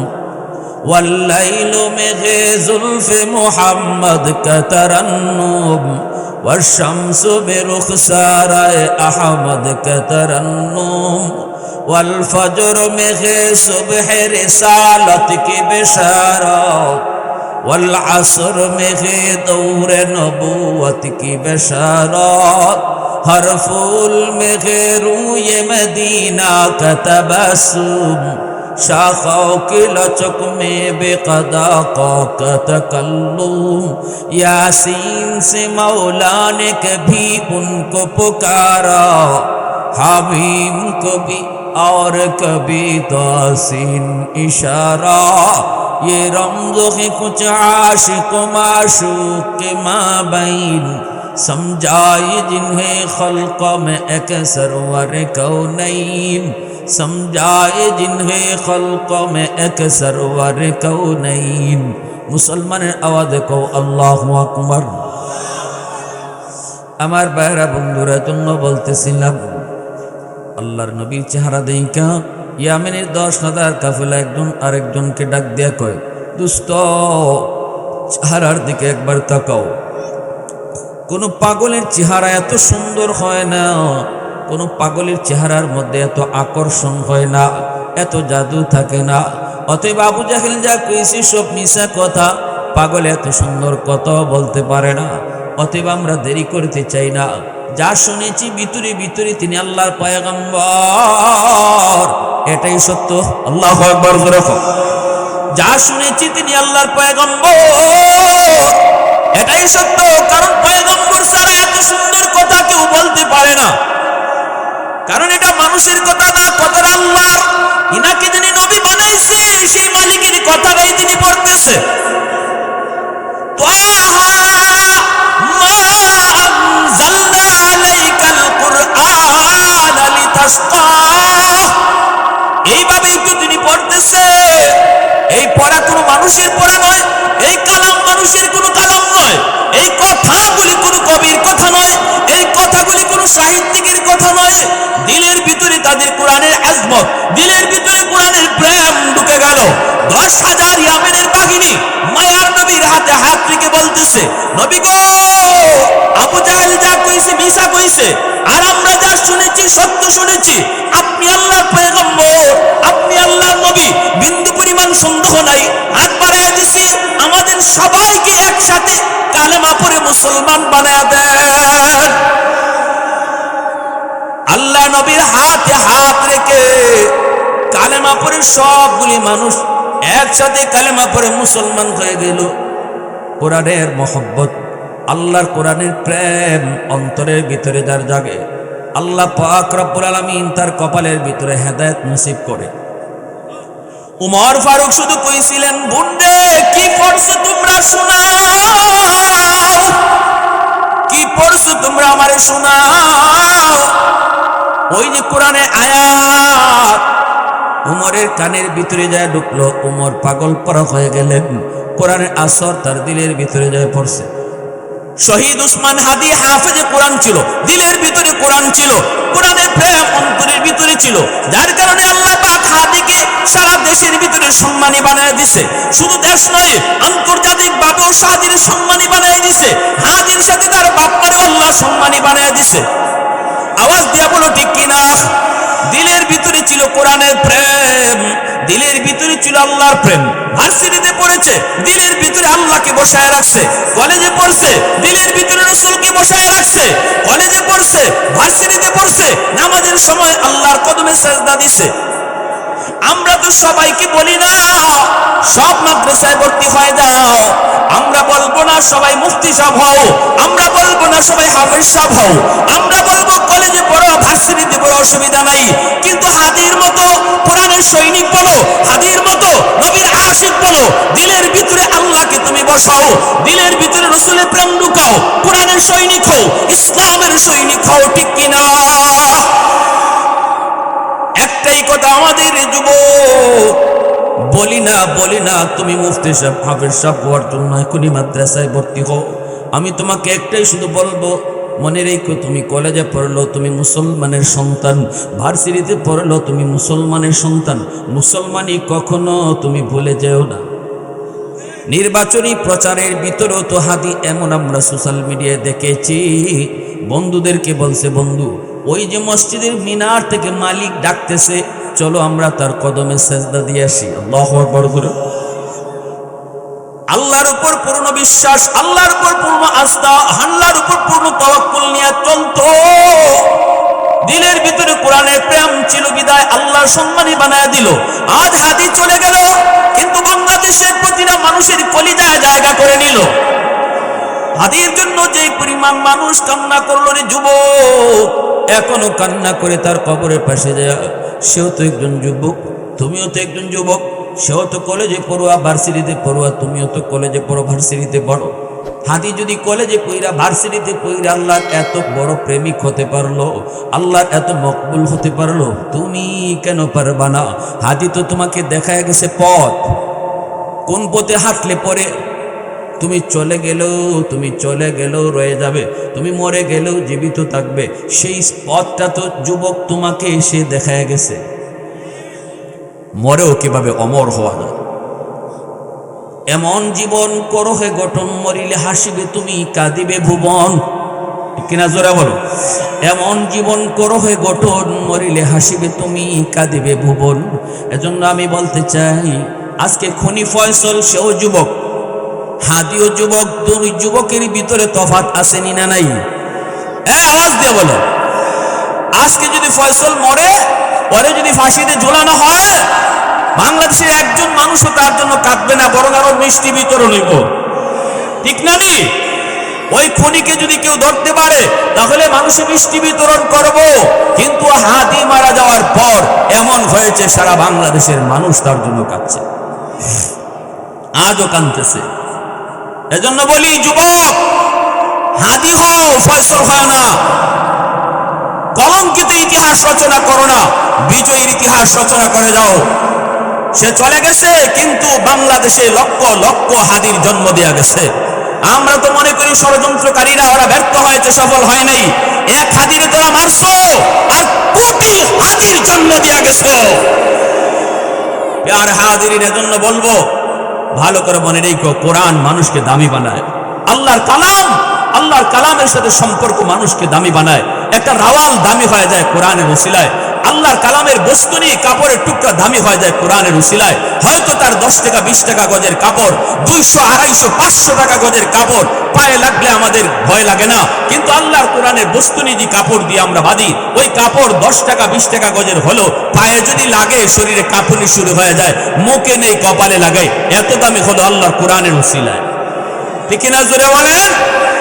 والليل में है जुल्फ मोहम्मद का तरन्नुम والشمس برخسار अहमद का तरन्नुम والفجر में है सुबह रिसालत की बिशारत والعصر में है दौर नबूवत की बिशारत हर फूल में है रूए मदीना का तबस्सुम शाखों की लचक में बेक़दा का तकल्लुम यासीन से मौला ने कभी उनको पुकारा हमीम को भी और कभी तासीन इशारा ये रमज़ है कुछ आशिक माशूक के माबैन समझाए जिन्हें खल्क़ में एक सरवर कौनैन समझाए जिन्हें खल्क़ में एक सरवर कौनैन मुसलमाনের आवाज को আল্লাহু আকবার আমার ভাইরা বন্ধুরা জন্য বলতেছিলাম আল্লাহর নবীর চেহারা দেখা ইয়ামেনের 10,000 কাফেলা একজন আরেকজনকে ডাক দিয়া কয় দোস্ত চেহারার দিকে একবার তাকাও কোন পাগলের চেহারা এত সুন্দর হয় না কোন পাগলের চেহারার মধ্যে এত আকর্ষণ হয় না এত জাদু থাকে না অতএব আবু জাহেল যা কইছে সব মিছা কথা পাগল এত সুন্দর কথা বলতে পারে না অতএব আমরা দেরি করতে চাই না যা শুনেছি ভিতরে ভিতরে তিনি আল্লাহর পয়গম্বর এটাই সত্য আল্লাহু আকবার জোরে বলো যা শুনেছি তিনি আল্লাহর পয়গম্বর এটাই সত্য কারণ পয়গম্বর ছাড়া এত সুন্দর কথা কেউ বলতে পারে না কারণ এটা মানুষের কথা না কথাটা আল্লাহর ইনাকে যিনি নবী বানাইছে সেই মালিকের কথাটাই তিনি পড়তেছে এইভাবে একটু তিনি পড়তেছে এই পড়া কোনো মানুষের পড়া নয় এই কালাম মানুষের কোনো কালাম নয় এই কথাগুলি কোনো কবির কথা নয় এই কথাগুলি কোনো সাহিত্যিকের কথা নয় দিলের ভিতরে তাদের কোরআনের আজমত দিলের ভিতরে কোরআনের প্রেম ঢুকে গেল 10,000 ইয়ামেনের বাহিনী মায়ার নবীর হাতে হাত রেখে বলতেছে নবী গো আবু জাহেল যা কইছে মিছা কইছে আর আমরা যা শুনেছি সত্য শুনেছি আপনি আল্লাহর পয়গম্বর আপনি আল্লাহর নবী বিন্দু পরিমাণ সন্দেহ নাই হাত বাড়ায় দিছি আমাদের সবাইকে একসাথে কালেমা পড়ে মুসলমান বানায় দেন আল্লাহ নবীর হাতে হাত রেখে কালেমা পড়ে সবগুলি মানুষ একসাথে কালেমা পড়ে মুসলমান হয়ে গেল কোরআনের মহব্বত আল্লাহর কোরআনের প্রেম অন্তরের ভিতরে যার জাগে আল্লাহ পাক রব্বুল আলামিন তার কপালের ভিতরে হেদায়েত নসিব করে উমর ফারুক শুধু কইছিলেন বুন্ডে কি পড়ছো তোমরা শোনাও কি পড়ছো তোমরা আমারে শোনাও ওই যে কোরআনে আয়াত উমরের কানের ভিতরে যায় ঢুকলো উমর পাগল পরা হয়ে গেলেন কোরআনের আসর তার দিলের ভিতরে যায় পড়ছে শহীদ উসমান হাদি হাফেজে কোরআন ছিল দিলের ভিতরে কোরআন ছিল কোরআনের প্রেম অন্তরের ভিতরে ছিল যার কারণে আল্লাহ পাক হাদিকে সারা দেশের ভিতরে সম্মানী বানায় দিয়েছে শুধু দেশ নয় আন্তর্জাতিক ভাবেও হাদির সম্মানী বানায় দিয়েছে হাদির সাথে তার বাপ্পারেও আল্লাহ সম্মানী বানায় দিয়েছে আওয়াজ দিয়া বলো ঠিক কিনা দিলের ভিতরে ছিল কোরআনের প্রেম দিলের ভিতরে ছিল আল্লাহর প্রেম ভার্সিটিতে পড়েছে দিলের ভিতরে আল্লাহকে বসায় রাখছে কলেজে পড়ছে দিলের ভিতরে রাসূলকে বসায় রাখছে কলেজে পড়ছে ভার্সিটিতে পড়ছে নামাজের সময় আল্লাহর কদমে সিজদা দিছে আমরা তো সবাইকে বলি না সব মাদ্রাসায় ভর্তি হয়ে যাও আমরা বলবো না সবাই মুফতি সাহেব হও আমরা বলবো না সবাই হাফেজ সাহেব হও আমরা বলবো কলেজে পড়ো ভার্সিটিতে পড়ো অসুবিধা নাই কিন্তু হাদির মতো কোরআনের সৈনিক বলো হাদির মতো নবীর আশিক বলো দিলের ভিতরে আল্লাহকে তুমি বসাও দিলের ভিতরে রাসূলের প্রেম ঢুকাও কোরআনের সৈনিক হও ইসলামের সৈনিক হও ঠিক কিনা একটাই কথা আমাদের যুবক বলি না তুমি মুফতি সাহেব হাফেজ সাহেব হওয়ার জন্য এখনই মাদ্রাসায় ভর্তি হও আমি তোমাকে একটাই শুধু বলবো মনে রেখো, তুমি কলেজে পড়লো তুমি মুসলমানের সন্তান, ভার্সিটিতে পড়লো তুমি মুসলমানের সন্তান। মুসলমানই কখনো তুমি ভুলে যেও না। নির্বাচনী প্রচারের ভিতরেও তো হাদি এমন আমরা সোশ্যাল মিডিয়ায় দেখেছি, বন্ধুদেরকে বলছে, বন্ধু ওই যে মসজিদের মিনার থেকে মালিক ডাকতেছে, চলো আমরা তার কদমে সেজদা দিয়ে আসি। আল্লাহু আকবার। আল্লাহর উপর পূর্ণ বিশ্বাস, আল্লাহর উপর পূর্ণ আস্থা, আল্লাহর উপর পূর্ণ তাওয়াক্কুল নিয়ে চলতো। দিলের ভিতরে কোরআনের প্রেম ছিল বিদায় আল্লাহর সম্মানী বানায় দিল। আজ হাদি চলে গেল, কিন্তু বাংলাদেশের প্রতিটা মানুষের কলিজায় জায়গা করে নিল। হাদির জন্য যে পরিমাণ মানুষ কান্না করলো রে যুবক, এখনো কান্না করে তার কবরের পাশে যায়। সেও তো একজন যুবক, তুমিও তো একজন যুবক। সেও তো কলেজে পড়ুয়া, ভার্সিটিতে পড়ুয়া, তুমিও তো কলেজে পড়ো, ভার্সিটিতে পড়ো। হাদি যদি কলেজে পড়া, ভার্সিটিতে পড়া আল্লাহর এত বড় প্রেমিক হতে পারলো, আল্লাহর এত মকবুল হতে পারলো, তুমি কেন পারবা না? হাদি তো তোমাকে দেখায় গেছে পথ, কোন পথে হাঁটলে পরে তুমি চলে গেলেও রয়ে যাবে, তুমি মরে গেলেও জীবিত থাকবে। সেই পথটা তো যুবক তোমাকে এসে দেখায় গেছে। মরেও কিভাবে অমর হওয়া যায়। এমন জীবন করো হে গঠন, মরিলে হাসিবে তুমি কাঁদিবে ভুবন। কিনা জোরে বলো। এমন জীবন করো হে গঠন, মরিলে হাসিবে তুমি কাঁদিবে ভুবন। এজন্য আমি বলতে চাই, আজকে খনি ফয়সল সেও যুবক, হাদিও যুবক। দুই যুবকের ভিতরে তফাৎ আসেনি না নাই? আওয়াজ দিয়ে বলো। আজকে যদি ফয়সল মরে, পরে যদি ফাঁসিতে ঝোলানো হয়, বাংলাদেশের একজন মানুষও তার জন্য কাঁদবে না, বরং আরো মিষ্টি বিতরণ হইব। ঠিক না নি? ওই খনিকে যদি কেউ ধরতে পারে, তাহলে মানুষে মিষ্টি বিতরণ করব। কিন্তু হাদি মারা যাওয়ার পর এমন হয়েছে, সারা বাংলাদেশের মানুষ তার জন্য কাঁদছে, আজও কাঁদতেছে। এজন্য বলি যুবক, হাদি হও, ফয়সল হয় না। কলঙ্কিত ইতিহাস রচনা করো না, বিজয়ীর ইতিহাস রচনা করে যাও। সে চলে গেছে, কিন্তু বাংলাদেশে লক্ষ লক্ষ হাদির জন্ম দেয়া গেছে। আমরা তো মনে করি ষড়যন্ত্রকারীরা ওরা ব্যর্থ হয়েছে, সফল হয় নাই। এক হাদিরে তোরা মারছো, আর কোটি হাদির জন্ম দেয়া গেছো। আর হাদিরের জন্য বলবো, ভালো করে মনে রেখো, কোরআন মানুষকে দামি বানায়। আল্লাহর কালামের সাথে সম্পর্ক মানুষকে দামি বানায়। একটা রাওয়াল দামি হয়ে যায় কোরআনের উসিলায়। আল্লাহর কালামের বস্তু নিয়ে কাপড়ের টুকরা দামি হয়ে যায় কোরআনের উসিলায়। হয়তো তার 10 টাকা 20 টাকা গজের কাপড়, 200 250 500 টাকা গজের কাপড় পায়ে লাগলে আমাদের ভয় লাগে না, কিন্তু আল্লাহর কোরআনের বস্তু নিয়ে যে কাপড় দিয়ে আমরা বাঁধি, ওই কাপড় 10 টাকা 20 টাকা গজের হলো, পায়ে যদি লাগে শরীরে কাঁপুনি শুরু হয়ে যায়, মুখে নেই কপালে লাগে। এত দামি হলো আল্লাহর কোরআনের উসিলায়। ঠিক না? জোরে বলেন।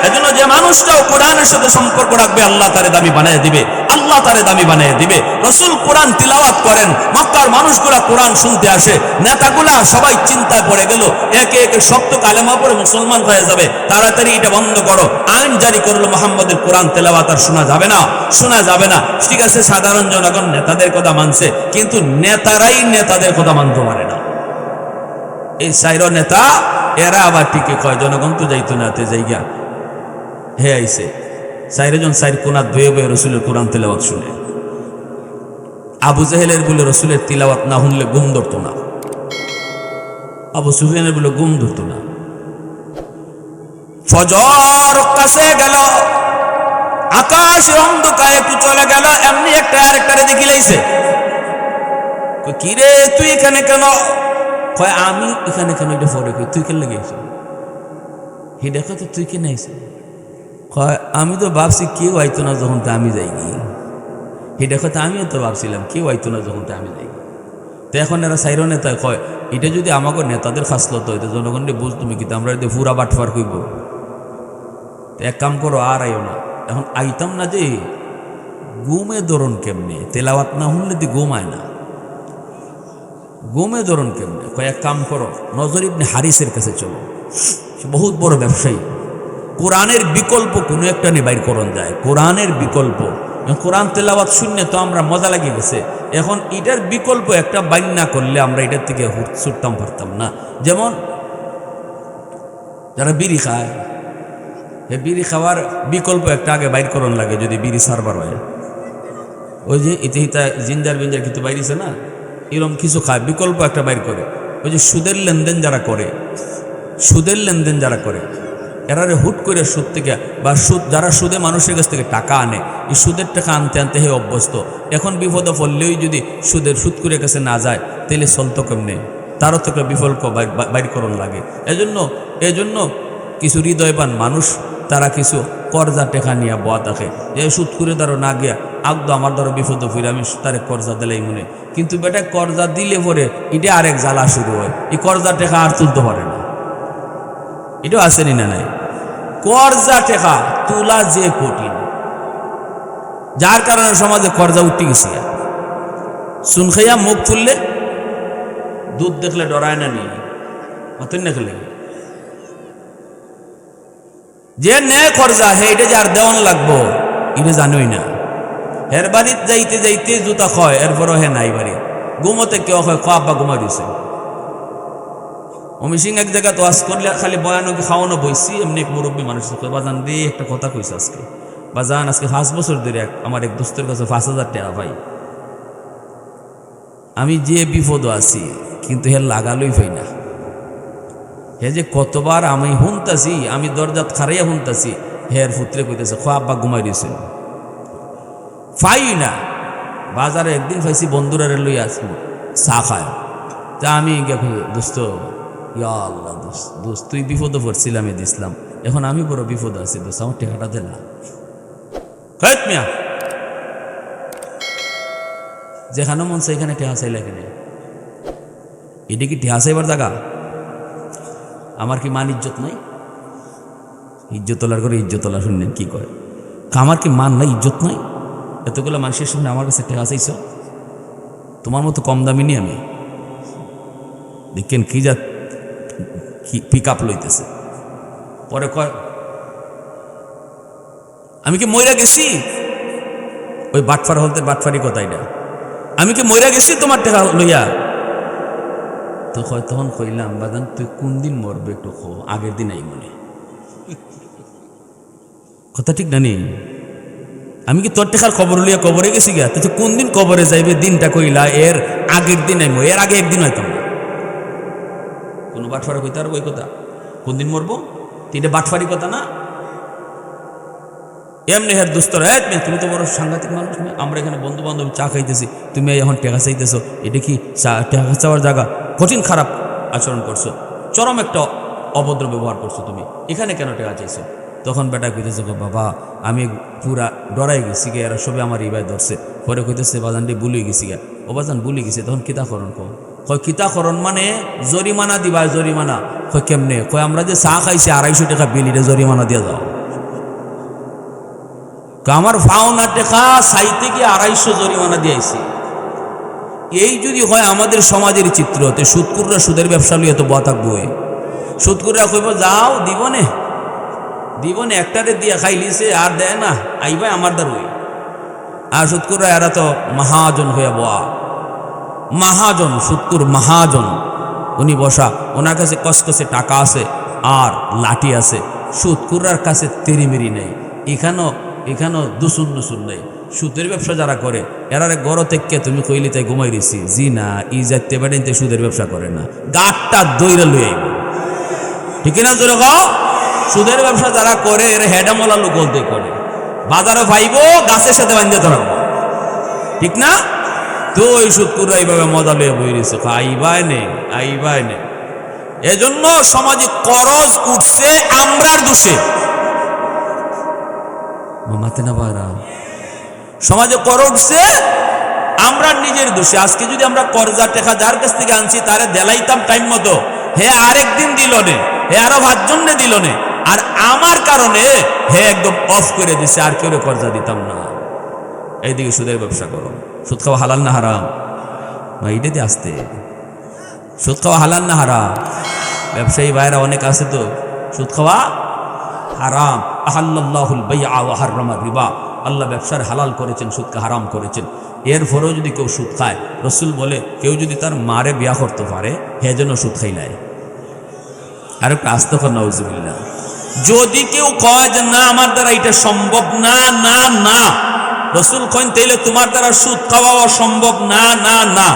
এজন্য যে মানুষটাও কোরআনের সাথে সম্পর্ক রাখবে, আল্লাহ তারে দামি বানিয়ে দিবে, আল্লাহ তারে দামি বানিয়ে দিবে। রাসূল কোরআন তিলাওয়াত করেন, মক্কার মানুষগুলা কোরআন শুনতে আসে, নেতাগুলা সবাই চিন্তায় পড়ে গেল, একে একে শক্ত কালেমা পড়ে মুসলমান হয়ে যাবে, তাড়াতাড়ি এটা বন্ধ করো। আইন জারি করলো, মুহাম্মদের কোরআন তেলাওয়াত আর শোনা যাবে না, শোনা যাবে না। ঠিক আছে, সাধারণ জনগণ নেতাদের কথা মানছে, কিন্তু নেতারাই নেতাদের কথা মানতে পারে না। এই সাইরো নেতা, এরা আবার ঠিকই কয় জনগণ তো যাইতো না, তে জায়গা হে আইছে সাইরজন সাইর কোনা ধুয়ে বয়ে রসুলের কোরআন তেলাওয়াত শুনে। আবু জাহেলের বলে রসুলের তিলাওয়াত না শুনলে ঘুম ধরতো না, আবু সুফিয়ানের বলে ঘুম ধরতো না। ফজর কাছে গেল, আকাশের অন্ধকার একটু চলে গেল, এমনি একটা আরেকটারে দেখি লাইছে। কি রে তুই এখানে কেন? কয় আমি এখানে কেন? এটা পরে কই তুই কেন লেগেছ? হি দেখো তো তুই কেন আইছে? কয় আমি তো ভাবছি কেউ আইতো না যখন তো আমি যাইনি। হি দেখো তো আমিও তো ভাবছিলাম কেউ আইতো না যখন তো আমি যাইনি। তো এখন এরা সাইরো নেতা কয় এটা যদি আমাকে নেতাদের খাসলত হইতো, জনগণকে বুঝ তুমি কিন্তু আমরা যদি পুরা বাটফার কইব, তো এক কাম করো আর আইও না। এখন আইতাম না যে ঘুমে ধরন কেমনে, তেলাওয়াত না শুনলে তো ঘুম আয় না, ঘুমে ধরন কেমনে? কয়েক কাম করো, নজর ইবনে হারিসের কাছে চলো, সে বহুত বড় ব্যবসায়ী। কোরআনের বিকল্প কোনো একটা নিয়ে বাইর করন যায়, কোরআনের বিকল্প। কোরআন তেলাওয়াত শূন্য তো আমরা মজা লাগিয়ে গেছে, এখন এটার বিকল্প একটা বাইর না করলে আমরা এটার থেকে ছুটতাম পারতাম না। যেমন যারা বিড়ি খায়, বিড়ি খাওয়ার বিকল্প একটা আগে বাইর করন লাগে যদি বিড়ি সারবার হয়। ওই যে ইতিহিতা জিঞ্জার বিঞ্জার কিন্তু বাইরেছে না, এরকম কিছু খায় বিকল্প একটা বাইর করে। ওই যে সুদের লেনদেন যারা করে, সুদের লেনদেন যারা করে, এরারে হুট করে সুদ থেকে বা সুদ যারা সুদে মানুষের কাছ থেকে টাকা আনে, এই সুদের টাকা আনতে আনতে হে অভ্যস্ত। এখন বিপদে পড়লেই যদি সুদ করে কাছে না যায় তাহলে চলতো কেমনে, তারও তো একটা বিকল্প বাইরকরণ লাগে। এজন্য কিছু হৃদয়বান মানুষ তারা কিছু কর্জা টেকা নিয়ে বয়া থাকে যে সুদ করে ধরো না গিয়া আগদ আমার ধরো বিপদ ফিরে আমি তারে কর্জা দিলেই মনে, কিন্তু বেটা কর্জা দিলে পরে এটা আরেক জ্বালা শুরু হয়, এই কর্জা টেকা আর তুলতে পারে না। এটাও আসেনি না নাই, কর্জা টেকা তোলা যে কঠিন, যার কারণে সমাজে কর্জা উঠতে গেছি। সুন খাইয়া মুখ ফুললে দুধ দেখলে ডরায় না নিয়ে মতন দেখলে যে নেয় কর্জা হে এটা যার দেওয়ান লাগবো এটা জানোই না। এর বাড়িতে যাইতে যাইতে জুতা খয়, এরপরও হে নাই বাড়ি ঘুমোতে কেউ হয় খোয়া বা ঘুমা দিছে। অমিসিং এক জায়গা তো আজ করলে খালি বয়ানো খাওয়ানো বইছি, এমনি এক মুরব্বী মানুষ বাজান দিয়ে একটা কথা কইছে আজকে, বাজান আজকে 5 বছর ধরে আমার এক দোস্তের কাছে 5,000 টাকা ভাই, আমি যে বিপদ আছি কিন্তু হে লাগালই পাই না। হে যে কতবার আমি শুনতাছি, আমি দরজাত খারাইয়া শুনতাছি, হের পুত্রে কইতেছে খোয়া আব্বা ঘুমাই দিয়েছেন পাই না। বাজারে একদিন পাইছি বন্ধুরা লই আসবো চা খায়, তা আমি দোস্ত ইয়া আল্লাহ দোস্ত তুই বিপদে পড়ছিলাম এ দিসলাম, এখন আমি বড় বিপদ আছি দোস্ত আমার টেকাটা দে না। মিয়া যেখানে মন সেখানে টেহা চাইলে কেন, এটা কি টেহা চাইবার জায়গা? আমার কি মান ইজ্জত নাই? ইজ্জতলার করে ইজ্জতলা শুনলেন কি কয়, আমার কি মান নাই, ইজ্জত নাই? এতগুলো মানুষের সামনে আমার কাছে টেহা চাইছ, তোমার মতো কম দামি নি আমি। দেখেন কি যা পিক আপ লইতেছে। পরে কয় আমি কি মইরা গেছি? ওই বাটফার হলতে বাটফারি কথা এটা, আমি কি মইরা গেছি তোমার টেকা লইয়া? তো তখন কইলাম বাদান তুই কোন দিন মরবে একটু খো, আগের দিন আই মনে কথা ঠিক না নেই? আমি কি তোর টেকার খবর লইয়া কবরে গেছি গা? তুই কোন দিন কবরে যাইবে দিনটা কইলা, এর আগের দিন আইমো, এর আগে একদিন হয়তো না। কোনো বাটফারি কইতে আর ওই কথা কোন দিন মরবো, এটা বাটফারি কথা না। এমনি হের দুস্তর তুমি তো বড় সাংঘাতিক মানুষ, আমরা এখানে বন্ধু বান্ধব চা খাইতেছি, তুমি এখন টেকা চাইতেছো, এটা কি টেকা চাওয়ার জায়গা? কঠিন খারাপ আচরণ করছো, চরম একটা অভদ্র ব্যবহার করছো, তুমি এখানে কেন টেকা চাইছো? তখন বেটা কইতেছে বাবা আমি পুরা ডরাই গেছি গে, এরা সবে আমার ইবাই ধরছে। পরে কইতেছে বাজানটি ভুলে গেছি গা। ও বাজান ভুলে গেছে, তখন কিতাকরণ কয় কিতাকরণ মানে জরিমানা দিবা, জরিমানা কয় কেমনে? কয় আমরা যে চা খাইছি 250 টাকা বিল, এটা জরিমানা দিয়ে যাও। আমার পাওনা টাকা চাইতে গিয়ে 250 জরিমানা দিয়েছি। এই যদি হয় আমাদের সমাজের চিত্র, তে সুদকুররা সুদের ব্যবসা লিয়ে তো বয়া থাকবো। সুদকুররা কইব যাও দিবনে একটারে দিয়ে খাইলিছে আর দেয় না, আইবা আমার দ্বারই। আর সুদকুররা এরা তো মহাজন হইয়া বয়া, মহাজন সুদকুর মহাজন। উনি বসা, ওনার কাছে কসকসে টাকা আছে আর লাঠি আছে। সুদকুররার কাছে তেরিমেরি নেই, এখানেও দুসুন নুসুন নেই। সুদের ব্যবসা যারা করে এরারে গড় থেকে তুমি কইলি তাই ঘুমাই দিছি, জি না ই যাইতে বেড়াইতে সুদের ব্যবসা করে না, গাঠটা দইরা লই আইব। ঠিক না জোরে কও? সুদের ব্যবসা যারা করে এরা হেডামলা লোক বলতে করে, বাজারে পাইব গাছের সাথে বাঁধতে থাকবো, ঠিক না? তো ওই সুদকুররা এইভাবে মজা লইয়া বই দিছে, আইবাই নেই। এজন্য সমাজে করজ উঠছে আমরার দোষে, মামাতে না বারা সমাজে কর উঠছে আমরা নিজের দোষে। আজকে যদি আমরা কর্জা টেকা যার কাছ থেকে আনছি তারে দেলাইতাম টাইম মতো, হে আরেকদিন দিল নে, হে আরো 5 জনে দিল নে, আর আমার কারণে হে একদম অফ করে দিছে, আর কেউ কর্জা দিতাম না। এইদিকে সুদের ব্যবসা করো, সুদ খাওয়া হালাল না হারাম? এইটাতে আসতে সুদ খাওয়া হালাল না হারাম? ব্যবসায়ী ভাইরা অনেক আছে তো, সুদ খাওয়া হারাম। আহাল্লাল্লাহুল বাইআ ওয়া হাররামার রিবা, আল্লাহ ব্যবসার হালাল করেছেন, সুদকে হারাম করেছেন। এরপরেও যদি কেউ সুদ খায়, রসুল বলে কেউ যদি তার মারে বিয়া করতে পারে হে যেন সুদ খাইলায়। আর একটা আস্ত কর নাউজুবিল্লাহ, যদি কেউ কয় যে না আমার দ্বারা এটা সম্ভব না না না, রসুল কইন তাইলে তোমার দ্বারা সুদ খাওয়া অসম্ভব না না না।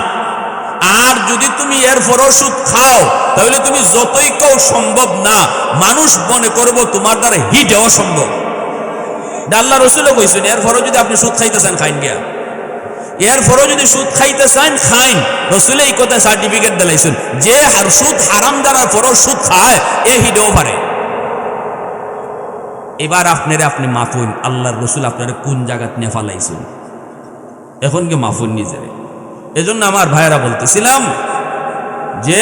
আর যদি তুমি এরপরও সুদ খাও তাহলে তুমি যতই কেউ সম্ভব না, মানুষ মনে করবো তোমার দ্বারা হিট অসম্ভব। আল্লাহ রসুলও কইছেন এরপরও যদি আপনি সুদ খাইতেছেন খাইন গিয়া, এরপরও যদি সুদ খাইতে চান খাইন। রসুলে এই কথা সার্টিফিকেট দিলাইছেন যে সুদ হারাম দ্বারা পরও সুদ খায় এ হিডেও পারে। এবার আপনি মাফুন, আল্লাহর রসুল আপনারা কোন জায়গাত নিয়ে ফালাইছেন, এখন কি মাফুন নিজের। এজন্য আমার ভাইয়েরা বলতেছিলাম যে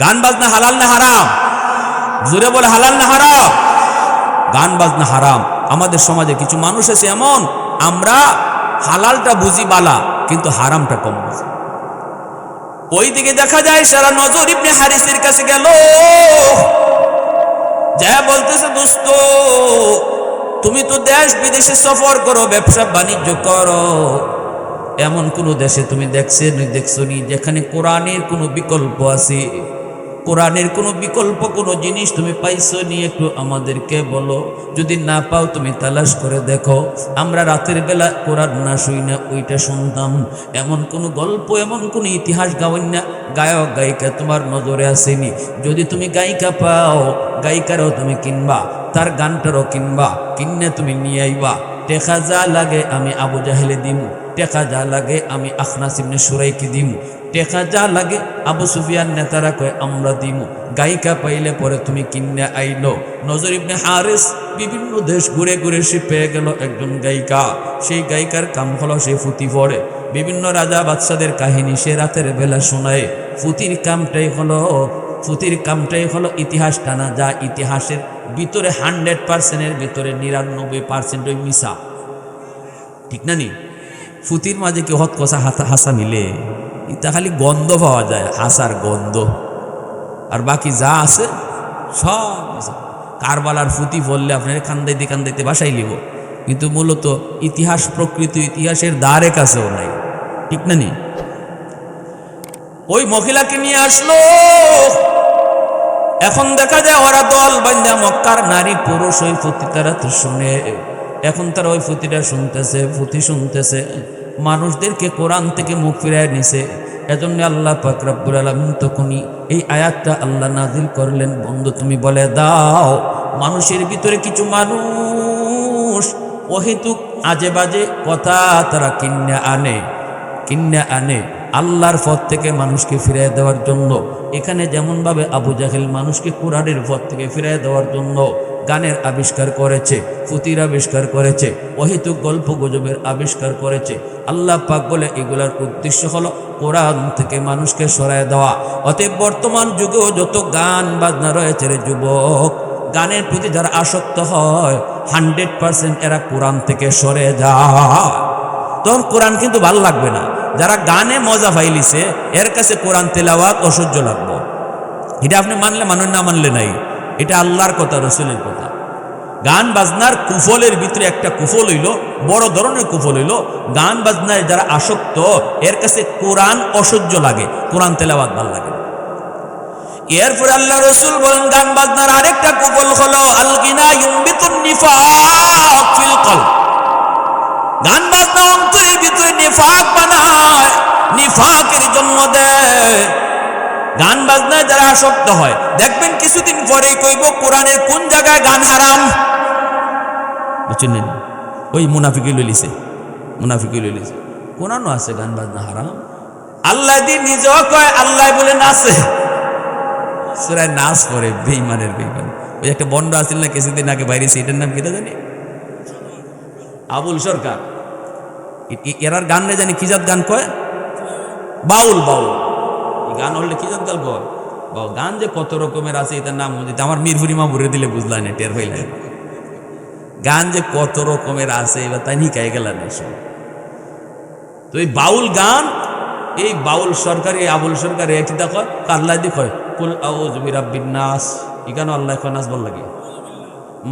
গান বাজনা হালাল না হারাম? জোরে বলে হালাল না হারাম? গান বাজনা হারাম। আমাদের সমাজে কিছু মানুষ আছে এমন, আমরা হালালটা বুঝি বালা কিন্তু হারামটা কম বুঝি। ওই দিকে দেখা যায় সারা নজর ইবনে হারিসের কাছে গেল, যা বলতেছে দোস্ত তুমি তো দেশ বিদেশে সফর করো, ব্যবসা বাণিজ্য করো, এমন কোন দেশে তুমি দেখছো নি যেখানে কোরআনের কোনো বিকল্প আছে? কোরআনের কোনো বিকল্প কোনো জিনিস তুমি পাইছো নি? একটু আমাদেরকে বলো। যদি না পাও তুমি তালাশ করে দেখো। আমরা রাতের বেলা কোরআন না শুই না ওইটা শুনতাম। এমন কোনো গল্প, এমন কোনো ইতিহাস গাওয়ান না, গায়ক গায়িকা তোমার নজরে আসেনি? যদি তুমি গায়িকা পাও, গায়িকারও তুমি কিনবা, তার গানটারও কিনবা, কিনে তুমি নিয়ে আইবা। টেকা যা লাগে আমি আবু জাহেলে দিমু, টেকা যা লাগে আমি আখনাস ইবনে সুরাইকে দিমু, টেকা যা লাগে আবু সুফিয়ান নেতারা কয় আমরা দিমু। গায়িকা পাইলে পরে তুমি কিনে আইলো। নজর ইবনে হারিস বিভিন্ন দেশ ঘুরে ঘুরে সে পেয়ে গেল একজন গায়িকা। সেই গায়িকার কাম হলো সে ফুতি পড়ে, বিভিন্ন রাজা বাদশাদের কাহিনী সে রাতের বেলা শোনায়। ফুতির কামটাই হলো ইতিহাস টানা, যা ইতিহাসের ভিতরে 100%-এর ভিতরে 99% ওই মিশা। ঠিক না নি? ফুতির মাঝে কি হত কষা হাসা মিলে? এটা খালি গন্ধ পাওয়া যায়, হাসার গন্ধ, আর বাকি যা আছে সব মিশা। কারবালার ফুতি বললে আপনার কান্দাইতে বাসাই লিব, কিন্তু মূলত ইতিহাস প্রকৃত ইতিহাসের দ্বারে কাছেও নাই। ঠিক না নি? ওই মহিলাকে নিয়ে আসলো। এখন দেখা যায় ওরা দল বান্ধা মক্কার নারী পুরুষ ওই ফুতি তারা তো শুনে। এখন তারা ওই ফুতিটা শুনতেছে, মানুষদেরকে কোরআন থেকে মুখ ফিরায় নিছে। এজন্য আল্লাহ পাক রব্বুল আলামিন তখনই এই আয়াতটা আল্লাহ নাজিল করলেন, বন্ধু তুমি বলে দাও মানুষের ভিতরে কিছু মানুষ অহেতুক আজে বাজে কথা তারা কিন্নে আনে আল্লাহর পথ থেকে মানুষকে ফিরিয়ে দেওয়ার জন্য। এখানে যেমনভাবে আবু জাহেল মানুষকে কোরআনের পথ থেকে ফিরিয়ে দেওয়ার জন্য গানের আবিষ্কার করেছে, ফুতির আবিষ্কার করেছে, অহেতুক গল্প গুজবের আবিষ্কার করেছে, আল্লাহ পাক বলে এগুলার উদ্দেশ্য হলো কোরআন থেকে মানুষকে সরায় দেওয়া। অতএব বর্তমান যুগেও যত গান বাজনা রয়েছে রে যুবক, গানের প্রতি যারা আসক্ত হয় 100% এরা কোরআন থেকে সরে যায়। তখন কোরআন কিন্তু ভালো লাগবে না। যারা গানে মজা পাইলিছে এর কাছে কোরআন তেলাওয়াত অসহ্য লাগবে। এটা আপনি মানলে মানুষ, না মানলে নাই। এটা আল্লাহর কথা, রসুলের কথা। গান বাজনার কুফলের ভিতরে একটা কুফল হইল, বড় ধরনের কুফল হইল, গান বাজনায় যারা আসক্ত এর কাছে কোরআন অসহ্য লাগে, কোরআন তেলাওয়াত ভালো লাগে। এরপরে আল্লাহ রসুল বলেন গান বাজনার আরেকটা কুফল হলো আল গিনা ইউনবিতুন নিফাক ফিল কলব। গান বাজনা অন্তরের ভিতরে নিফাক বানায়, নিফাকের জন্ম দেয়। গান বাজনায় যারা আসক্ত হয় দেখবেন কিছুদিন পরেই কইব কোরআনের কোন জায়গায় গান হারাম। বুঝছেন? ওই মুনাফিকি লইলিছে কোরআনও আছে গান বাজনা হারাম। আল্লাহ দি নিজেও কয়, আল্লাহ বলে নাচে, সূরায় নাচ করে বেঈমানের বেঈমান। ওই একটা বন্ড আছিল না কিছুদিন আগে বাইরে, এটার নাম কিটা জানি, আবুল সরকার। এরার গান রে জানি কি জাত গান কয়, বাউল। গান হলে কি জাত গান কয়, গান যে কত রকমের আছে এটার নাম আমার মিরপুরি মা ভরে দিলে বুঝলাই না, টের হইলে। গান যে কত রকমের আছে এবার তাই নিকায় গেল না সব। তো এই বাউল গান, এই বাউল সরকার, এই আবুল সরকার একই দেখো আল্লাহ দি কয় কুল আউযু বিরাব্বিন নাস, ইগানো আল্লাহ কয় নাচ বল লাগে,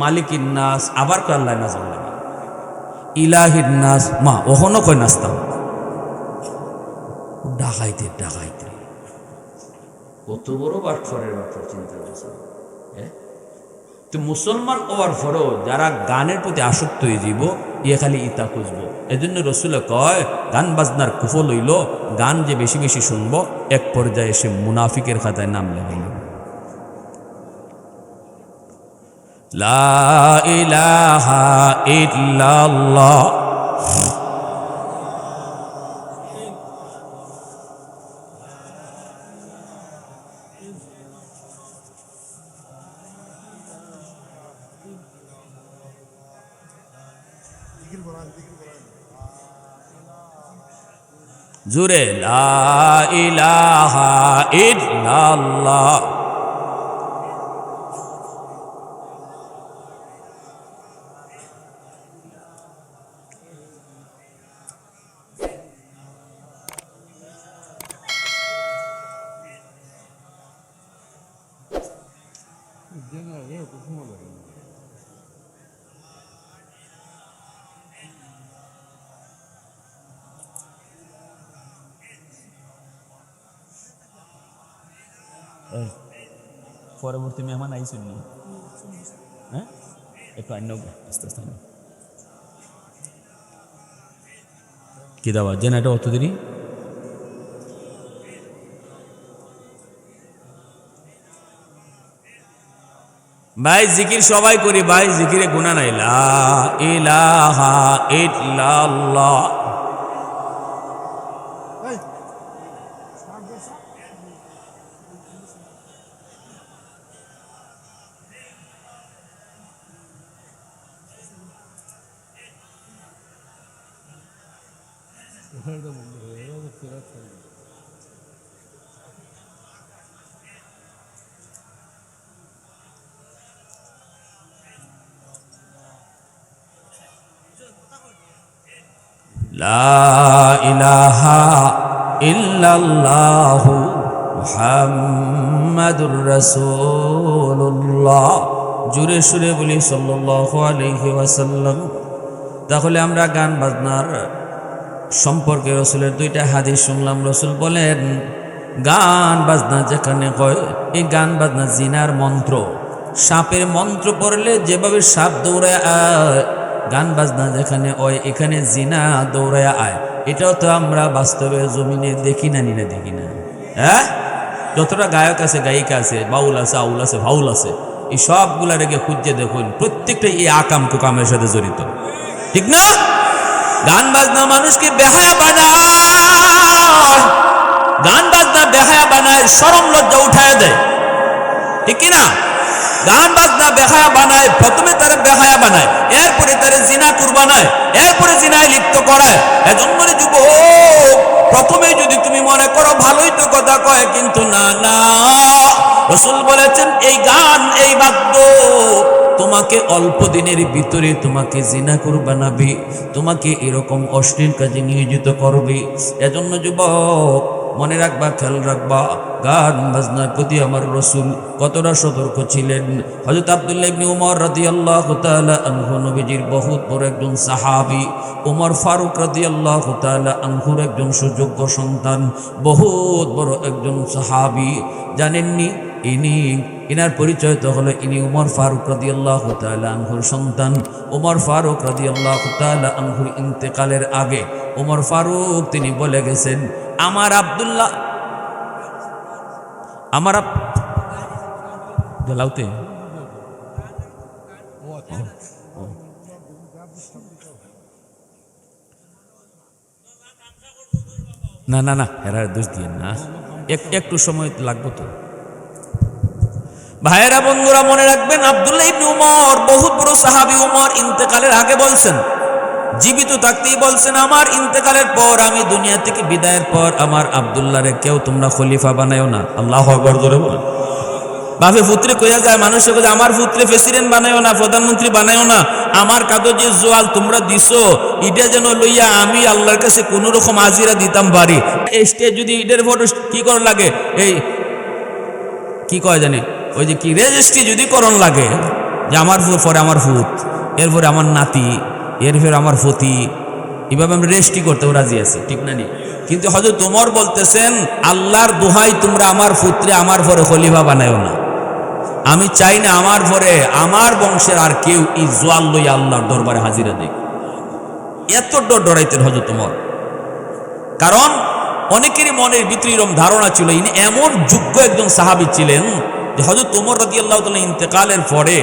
মালিকিন নাস আবার কয় আল্লাহ নাচ বল লাগে, ইলাহিন নাস মা ওহনো কয় নাচতাম। ডাকাইতে কত বড় বাটফরের বাটফর চিন্তা করছে। তো মুসলমান হওয়ার পরেও যারা গানের প্রতি আসক্ত হয়ে যাব ইয়ে খালি ইতা খুঁজবো। এজন্য রসুলে কয় গান বাজনার কুফল হইল গান যে বেশি বেশি শুনবো এক পর্যায়ে সে মুনাফিকের খাতায় নাম লেখাইল। লা ইলাহা ইল্লাল্লাহ জুরে লা ইলাহা ইল্লাল্লাহ। পরবর্তী মেহমান আইসুন নি, হ্যাঁ একটু আইন আস্তে আস্তে কি দাবা যেন এটা অত দেরি। ভাই জিকির সবাই করি ভাই, জিকিরে গুনাহ নাই। লা ইলাহা ইল্লাল্লাহ। লা ইলাহা ইল্লাল্লাহু মুহাম্মাদুর রাসূলুল্লাহ। জোরে সুরে বলি সাল্লাল্লাহু আলাইহি ওয়াসাল্লাম। তাহলে আমরা গান বাজনার সম্পর্কে রসুলের দুইটা হাদিস শুনলাম। রসুল বলেন গান বাজনা যেখানে হয় এই গান বাজনা জিনার মন্ত্র, সাপের মন্ত্র পড়লে যেভাবে সাপ দৌড়ায় আয়, গান বাজনা যেখানে হয় এখানে জিনা দৌড়ায় আয়। এটাও তো আমরা বাস্তবে জমিনে দেখি না, নিলে দেখি না। হ্যাঁ, যতটা গায়ক আছে গায়িকা আছে, বাউল আছে আউল আছে ভাউল আছে, এই সবগুলা রেখে খুঁজে দেখুন প্রত্যেকটা এই আকাম কুকামের সাথে জড়িত, ঠিক না? গান বাজনা মানুষকে বেহায়া বানায়, গান বাজনা বেহায়া বানায়, শরম লজ্জা উঠায় দেয়, ঠিক কিনা? গান বাজনা বেহায়া বানায়, প্রথমে তারা বেহায়া বানায়, এরপরে তারা জিনা কুরবানায়, এরপরে জিনায় লিপ্ত করায়। এজন্য যুবক প্রথমে যদি তুমি মনে করো ভালোই তো কথা কয়, কিন্তু না না, রাসূল বলেছেন এই গান এই বাদ্য তোমাকে অল্প দিনের ভিতরে তোমাকে জিনাকুর বানাবে, তোমাকে এরকম অশ্লীল কাজে নিয়োজিত করবে। এজন্য যুবক মনে রাখবা, খেয়াল রাখবা, গান বাজনার প্রতি আমার রাসূল কতটা সতর্ক ছিলেন। হযরত আব্দুল্লাহ ইবনে উমর রাদিয়াল্লাহু তাআলা আনহু নবীজির বহুত বড় একজন সাহাবী, উমর ফারুক রাদিয়াল্লাহু তাআলা আনহুর একজন সুযোগ্য সন্তান, বহুত বড় একজন সাহাবী। জানেননি ইনার পরিচয় তো হলো ইনি উমর ফারুক রাদিয়াল্লাহু তাআলা আনহুর সন্তান। উমর ফারুক রাদিয়াল্লাহু তাআলা আনহুর ইন্তেকালের আগে উমর ফারুক তিনি বলে গেছেন, আমার আব্দুল্লাহ আমার গলাউতে না না না এরা দোষ দিয়ে না, একটু সময় লাগবে তো। ভাইয়েরা বন্ধুরা মনে রাখবেন, আব্দুল্লাহ ইবনে উমর বহুত বড় সাহাবী। উমর ইন্তেকালের আগে বলছেন, জীবিত থাকতেই বলছেন, আমার ইন্তেকালের পর, আমি দুনিয়া থেকে বিদায়ের পর আমার আব্দুল্লাহরে কেউ তোমরা খলিফা বানায়ও না। আল্লাহু আকবার জোরে বলেন। বাপে পুত্রে কইয়া যায়, মানুষে কইয়া আমার পুত্রে প্রেসিডেন্ট বানায়ও না, প্রধানমন্ত্রী বানায়ও না, আমার কাগজে জোয়াল তোমরা দিছো এটা যেন লইয়া আমি আল্লাহর কাছে কোনো রকম আজিরা দিতাম পারি। এই স্টেজ যদি ইটের ফটো কি কর লাগে, এই কি কয় জানে ওই যে কি রেজিস্ট্রি যদি করণ লাগে, যে আমার পরে আমার ফুত, এরপরে আমার নাতি, এরপরে আমার ফতি, এভাবে আমরা রেজিস্ট্রি করতেও রাজি আছি, ঠিক না নি? কিন্তু হযরত ওমর বলতেছেন, আল্লাহর দোহাই তোমরা আমার পুত্রে আমার পরে খলিফা বানায়ো না। আমি চাই না আমার পরে আমার বংশের আর কেউ এই জোয়াল লইয়া আল্লাহর দরবারে হাজিরা দিক। এত ডরাইতেন হযরত ওমর। কারণ অনেকেরই মনের ভিতরে এরকম ধারণা ছিল, ইনি এমন যোগ্য একজন সাহাবী ছিলেন যে হযরত ওমর রাদিয়াল্লাহু তাআলা ইন্তেকালের পরে,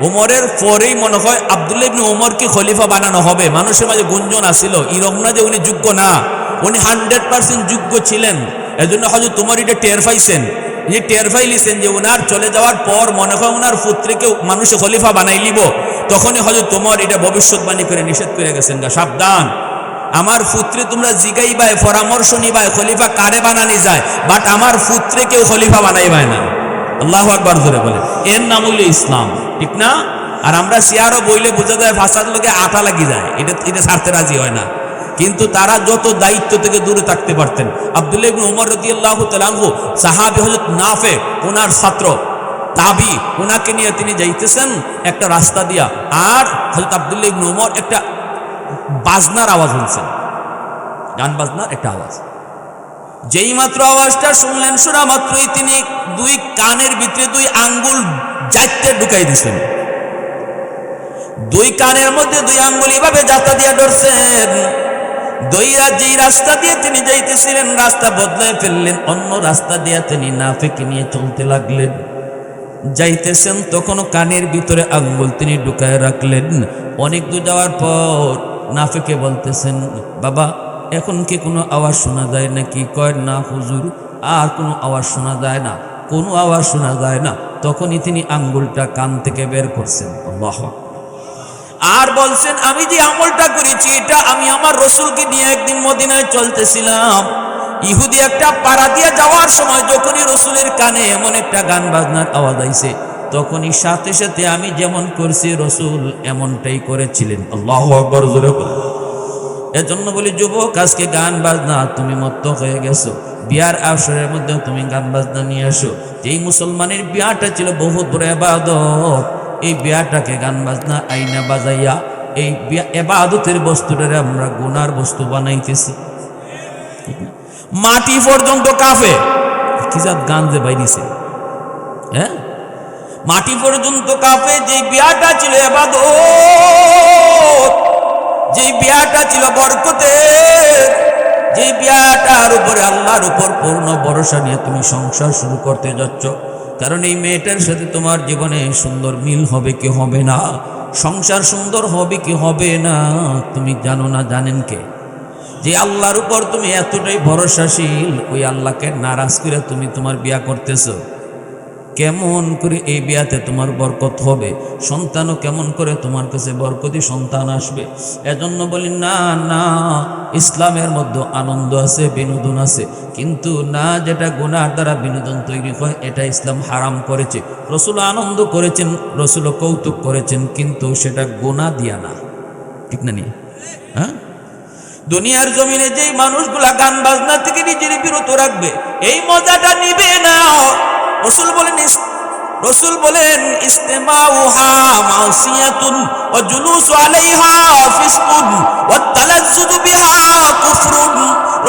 ওমরের পরেই মনে হয় আব্দুল্লাহ ইবনে ওমরকে খলিফা বানানো হবে। মানুষের মাঝে গুঞ্জন আসছিল এরকম না যে উনি যোগ্য না, উনি 100% যোগ্য ছিলেন। এজন্য হযরত ওমর এটা টের পাইছেন, যে টের পাইলিছেন যে ওনার চলে যাওয়ার পর মনে হয় ওনার পুত্রকে মানুষ খলিফা বানাই লিব। তখনই হযরত ওমর এটা ভবিষ্যৎবাণী করে নিষেধ করে গেছেন, সাবধান, আমার পুত্রে তোমরা জিগাইবাই, পরামর্শ নিবাই খলিফা কারে বানানি যায়, বাট আমার পুত্রে কেউ খলিফা বানাইবাই না। আল্লাহু আকবার জোরে বলে। এর নাম হইল ইসলাম, ঠিক না? আর আমরা সিয়ারও বইলে বোঝা যায় ফাসাদ লোকে আটা লাগি যায়, এটা ছাড়তে রাজি হয় না। কিন্তু তারা যত দায়িত্ব থেকে দূরে থাকতে পারতেন। আব্দুল্লাহ ইবনে ওমর রাদিয়াল্লাহু তাআলা আনহু, সাহাবী হযরত নাফে ওনার ছাত্র তাবি, ওনাকে নিয়ে তিনি যাইতেছেন একটা রাস্তা দিয়া, আর হযরত আব্দুল্লাহ ইবনে ওমর একটা বাজনার আওয়াজ শুনছেন, গান বাজনার একটা আওয়াজ। যেই মাত্র আওয়াজটা শুনলেন, শোনা মাত্রই তিনি দুই কানের ভিতরে দুই আঙ্গুল জাইতে ঢুকাই দিছেন। দুই কানের মধ্যে দুই আঙ্গুল এভাবে জাতা দিয়া ধরছেন। দইরা যেই রাস্তা দিয়ে তিনি যাইতেছিলেন, রাস্তা বদলায় ফেললেন, অন্য রাস্তা দিয়ে তিনি নাফেকে নিয়ে চলতে লাগলেন। যাইতেছেন তখনও কানের ভিতরে আঙ্গুল তিনি ঢুকায় রাখলেন। অনেক দূর যাওয়ার পর নাফেকে বলতেছেন, বাবা এখন কি কোনো আওয়াজ শোনা যায় নাকি? কয় না হুজুর, আর কোনো আওয়াজ শোনা যায় না, কোনো আওয়াজ শোনা যায় না। তখনই তিনি আঙ্গুলটা কান থেকে বের করছেন, আল্লাহ, আর বলছেন, আমি যে আমলটা করেছি এটা আমি আমার রসুলকে নিয়ে একদিন মদিনায় চলতেছিলাম, ইহুদি একটা পাড়া দিয়ে যাওয়ার সময় যখনই রসুলের কানে এমন একটা গান বাজনার আওয়াজ আইছে, তখনই সাথে সাথে আমি যেমন করছি রসুল এমনটাই করেছিলেন। আল্লাহু আকবার জোরে বলেন। এজন্য বলি যুবক, আজকে গান বাজনা তুমি মত্ত হয়ে গেছো, বিয়ার আসরের মধ্যে তুমি গান বাজনা নিয়ে আসো। যেই মুসলমানের বিয়াটা ছিল বহুত বড় ইবাদত, এই বিয়াটাকে গান বাজনা আইনা বাজাইয়া এই ইবাদতের বস্তুটারে আমরা গুনার বস্তু বানাইতেছি। মাটি পর্যন্ত কাফে, কি জাত গান যে বাইরিছে, হ্যাঁ, মাটি পর্যন্ত কাফে। যে বিয়াটা ছিল ইবাদত, যে বিয়াটা ছিল বরকতের, যে বিয়াটার উপরে আল্লাহর উপর পূর্ণ ভরসা নিয়ে তুমি সংসার শুরু করতে যাচ্ছ, কারণ এই মেয়েটার সাথে তোমার জীবনে সুন্দর মিল হবে কি হবে না, সংসার সুন্দর হবে কি হবে না, তুমি জানো না, জানেন কে? যে আল্লাহর উপর তুমি এতটাই ভরসাশীল, ওই আল্লাহকে নারাজ করে তুমি তোমার বিয়া করতেছো। কেমন করে এই বিয়াতে তোমার বরকত হবে, সন্তানও কেমন করে তোমার কাছে বরকতি সন্তান আসবে। এজন্য বলি না না, ইসলামের মধ্যে আনন্দ আছে, বিনোদন আছে, কিন্তু না যেটা গুনার দ্বারা বিনোদন তৈরি হয় এটা ইসলাম হারাম করেছে। রসুল আনন্দ করেছেন, রসুল কৌতুক করেছেন, কিন্তু সেটা গুনাহ দিয়া না, ঠিক না? নিয়ে হ্যাঁ, দুনিয়ার জমিনে যেই মানুষগুলা গান বাজনা থেকে নিজের বিরত রাখবে, এই মজাটা নিবে না। রসুল বলেন ইস্তেমাউহা মাসিয়াতুন ওয়া জুলুসু আলাইহা ফিসকুন ওয়া তালাজ্জুযু বিহা কুফরুন।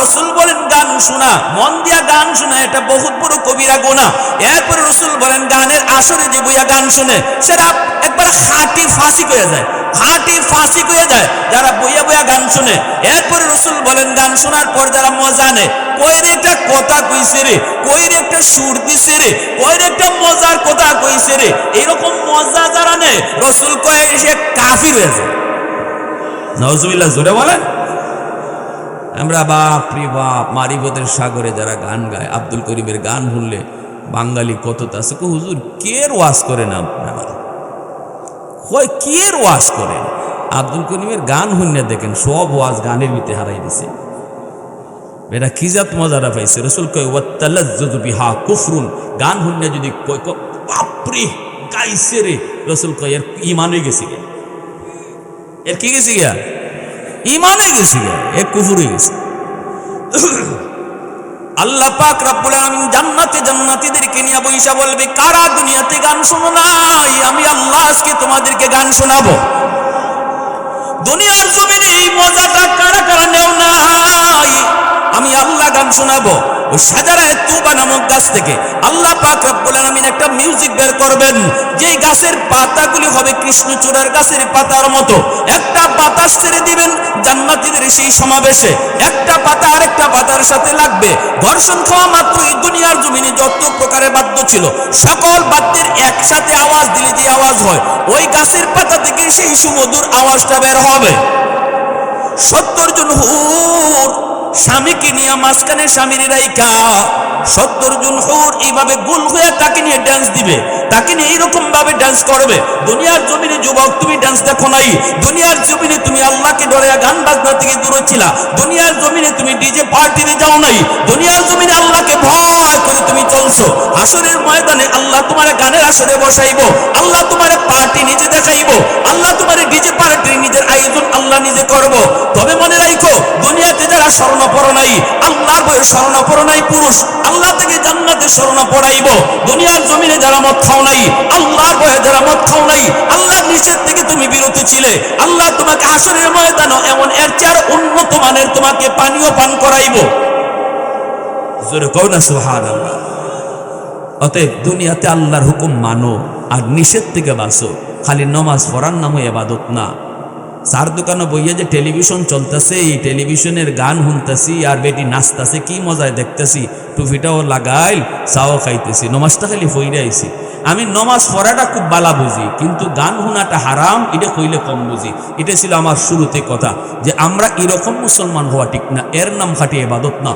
রসুল বলেন গান শোনা, মন দিয়া গান শোনা, এটা বহুত বড় কবিরা গুনাহ। এরপর রসুল বলেন গানের আসরে যে বইয়া গান শুনে সেটা একবার খাঁটি ফাঁসিক হয়ে যায়, খাঁটি ফাঁসিক হয়ে যায় যারা বইয়া বইয়া গান শুনে। এরপরে রসুল বলেন গান শোনার পর যারা মজা নেয়, কইর একটা কথা কইছে রে, কইর একটা সুর দিছে রে, কইর একটা মজার কথা কইছে রে, এইরকম মজা যারা নেয় রসুল কয়ে সে কাফির হয়ে যায়। নাউজুবিল্লাহ, জোরে বলেন। আমরা বাপরে বাপ, মারিফতের সাগরে যারা গান গায়, আব্দুল করিমের গান শুনলে বাঙালি কতটা আছে, হুজুর কে ওয়াজ করেন আপনারা, কয় কে ওয়াজ করেন? আব্দুল করিমের গান শুনে দেখেন সব ওয়াজ গানের ভিতরে হারাই দিছে। এটা কি জাত মজাটা পাইছে। রসুল কয় ওয়াতালাজ্জুযু বিহা কুফরুন, গান শুনে যদি কয় বাপরে গাইছে রে, রসুল কয় এর ঈমান হয়ে গেছে গিয়া, এর কি গেছে গিয়া, ঈমান হয়ে গেছে গিয়া, এর কুফর হয়ে গেছে। আল্লাহ পাক রব্বুল আলামিন জান্নাতে জান্নাতীদেরকে নিয়ে বইসা বলবে, কারা দুনিয়াতে গান শোনো নাই, আমি আল্লাহ আজকে তোমাদেরকে গান শোনাবো। দুনিয়ার জমিনে এই মজাটা কারা কারা নেও নাই, আমি আল্লাহ গান শোনাবো। ওই শাজারায়ে তুবা নামক গাছ থেকে আল্লাহ পাক রব্বুল আলামিন একটা মিউজিক বের করবেন, যেই গাছের পাতাগুলি হবে কৃষ্ণচূড়ার গাছের পাতার মতো। একটা বাতাস ছেড়ে দিবেন জান্নাতীদের সেই সমাবেশে, একটা পাতা আরেকটা পাতার সাথে লাগবে। ঘর্ষণ খাওয়া মাত্রই দুনিয়ার জমিনে যত প্রকারের বাদ্য ছিল সকল বাদ্যের একসাথে আওয়াজ দিলে যে আওয়াজ হয়, ওই গাছের পাতা থেকে সেই সুমধুর আওয়াজটা বের হবে। 70 জন হুর স্বামীকে নিয়ে মাঝখানে স্বামীর রাইকা 70 জন হুর এইভাবে গোল হয়ে তাকে নিয়ে ড্যান্স দিবে, তাকে নিয়ে এইরকম ভাবে ড্যান্স করবে। দুনিয়ার জমিনে যুবক তুমি ড্যান্স দেখো নাই, দুনিয়ার জমিনে তুমি আল্লাহকে ডরে গান বাজনা থেকে দূরে ছিলা, দুনিয়ার জমিনে তুমি ডিজে পার্টিতে যাও নাই, দুনিয়ার জমিনে আল্লাহকে ভয় করে তুমি চলছো। হাসরের ময়দানে আল্লাহ তোমার গানের আসরে বসাইবো, আল্লাহ তোমার পার্টি নিজে দেখাইবো, আল্লাহ তোমার ডিজে পার্টি নিজের আয়োজন আল্লাহ নিজে করব। তবে মনে রাখো, দুনিয়াতে যারা শরণাপর নাই, আল্লাহর ভয়ে শরণাপর নাই পুরুষ, আল্লাহ থেকে জান্নাতে শরণা পড়াইব। দুনিয়ার জমিনে যারা মদ খাও নাই, আল্লাহর ভয়ে যারা মদ খাও নাই, আল্লাহর নিষেধ থেকে তুমি বিরত ছিলে, আল্লাহ তোমাকে হাসরের ময়দানে এমন এর চেয়ে উন্নত মানের তোমাকে পানীয় পান করাইব। জোরে কও না সুবহানাল্লাহ। অতএব দুনিয়াতে আল্লাহর হুকুম মানো আর নিষেধ থেকে বাঁচো। খালি নামাজ পড়ার নামও ইবাদত না। চার দোকানে বইয়া যে টেলিভিশন চলতেছে, এই টেলিভিশনের গান শুনতেছি আর বেটি নাচতেছে, কি মজায় দেখতেছি, টুপিটাও লাগাইল, চাও খাইতেছি, নমাজটা খালি ফইরে আইছি। আমি নমাজ পড়াটা খুব বালা বুঝি, কিন্তু গান শোনাটা হারাম এটা কইলে কম বুঝি। এটা ছিল আমার শুরুতে কথা, যে আমরা এরকম মুসলমান হওয়া ঠিক না, এর নাম খাটি ইবাদত না।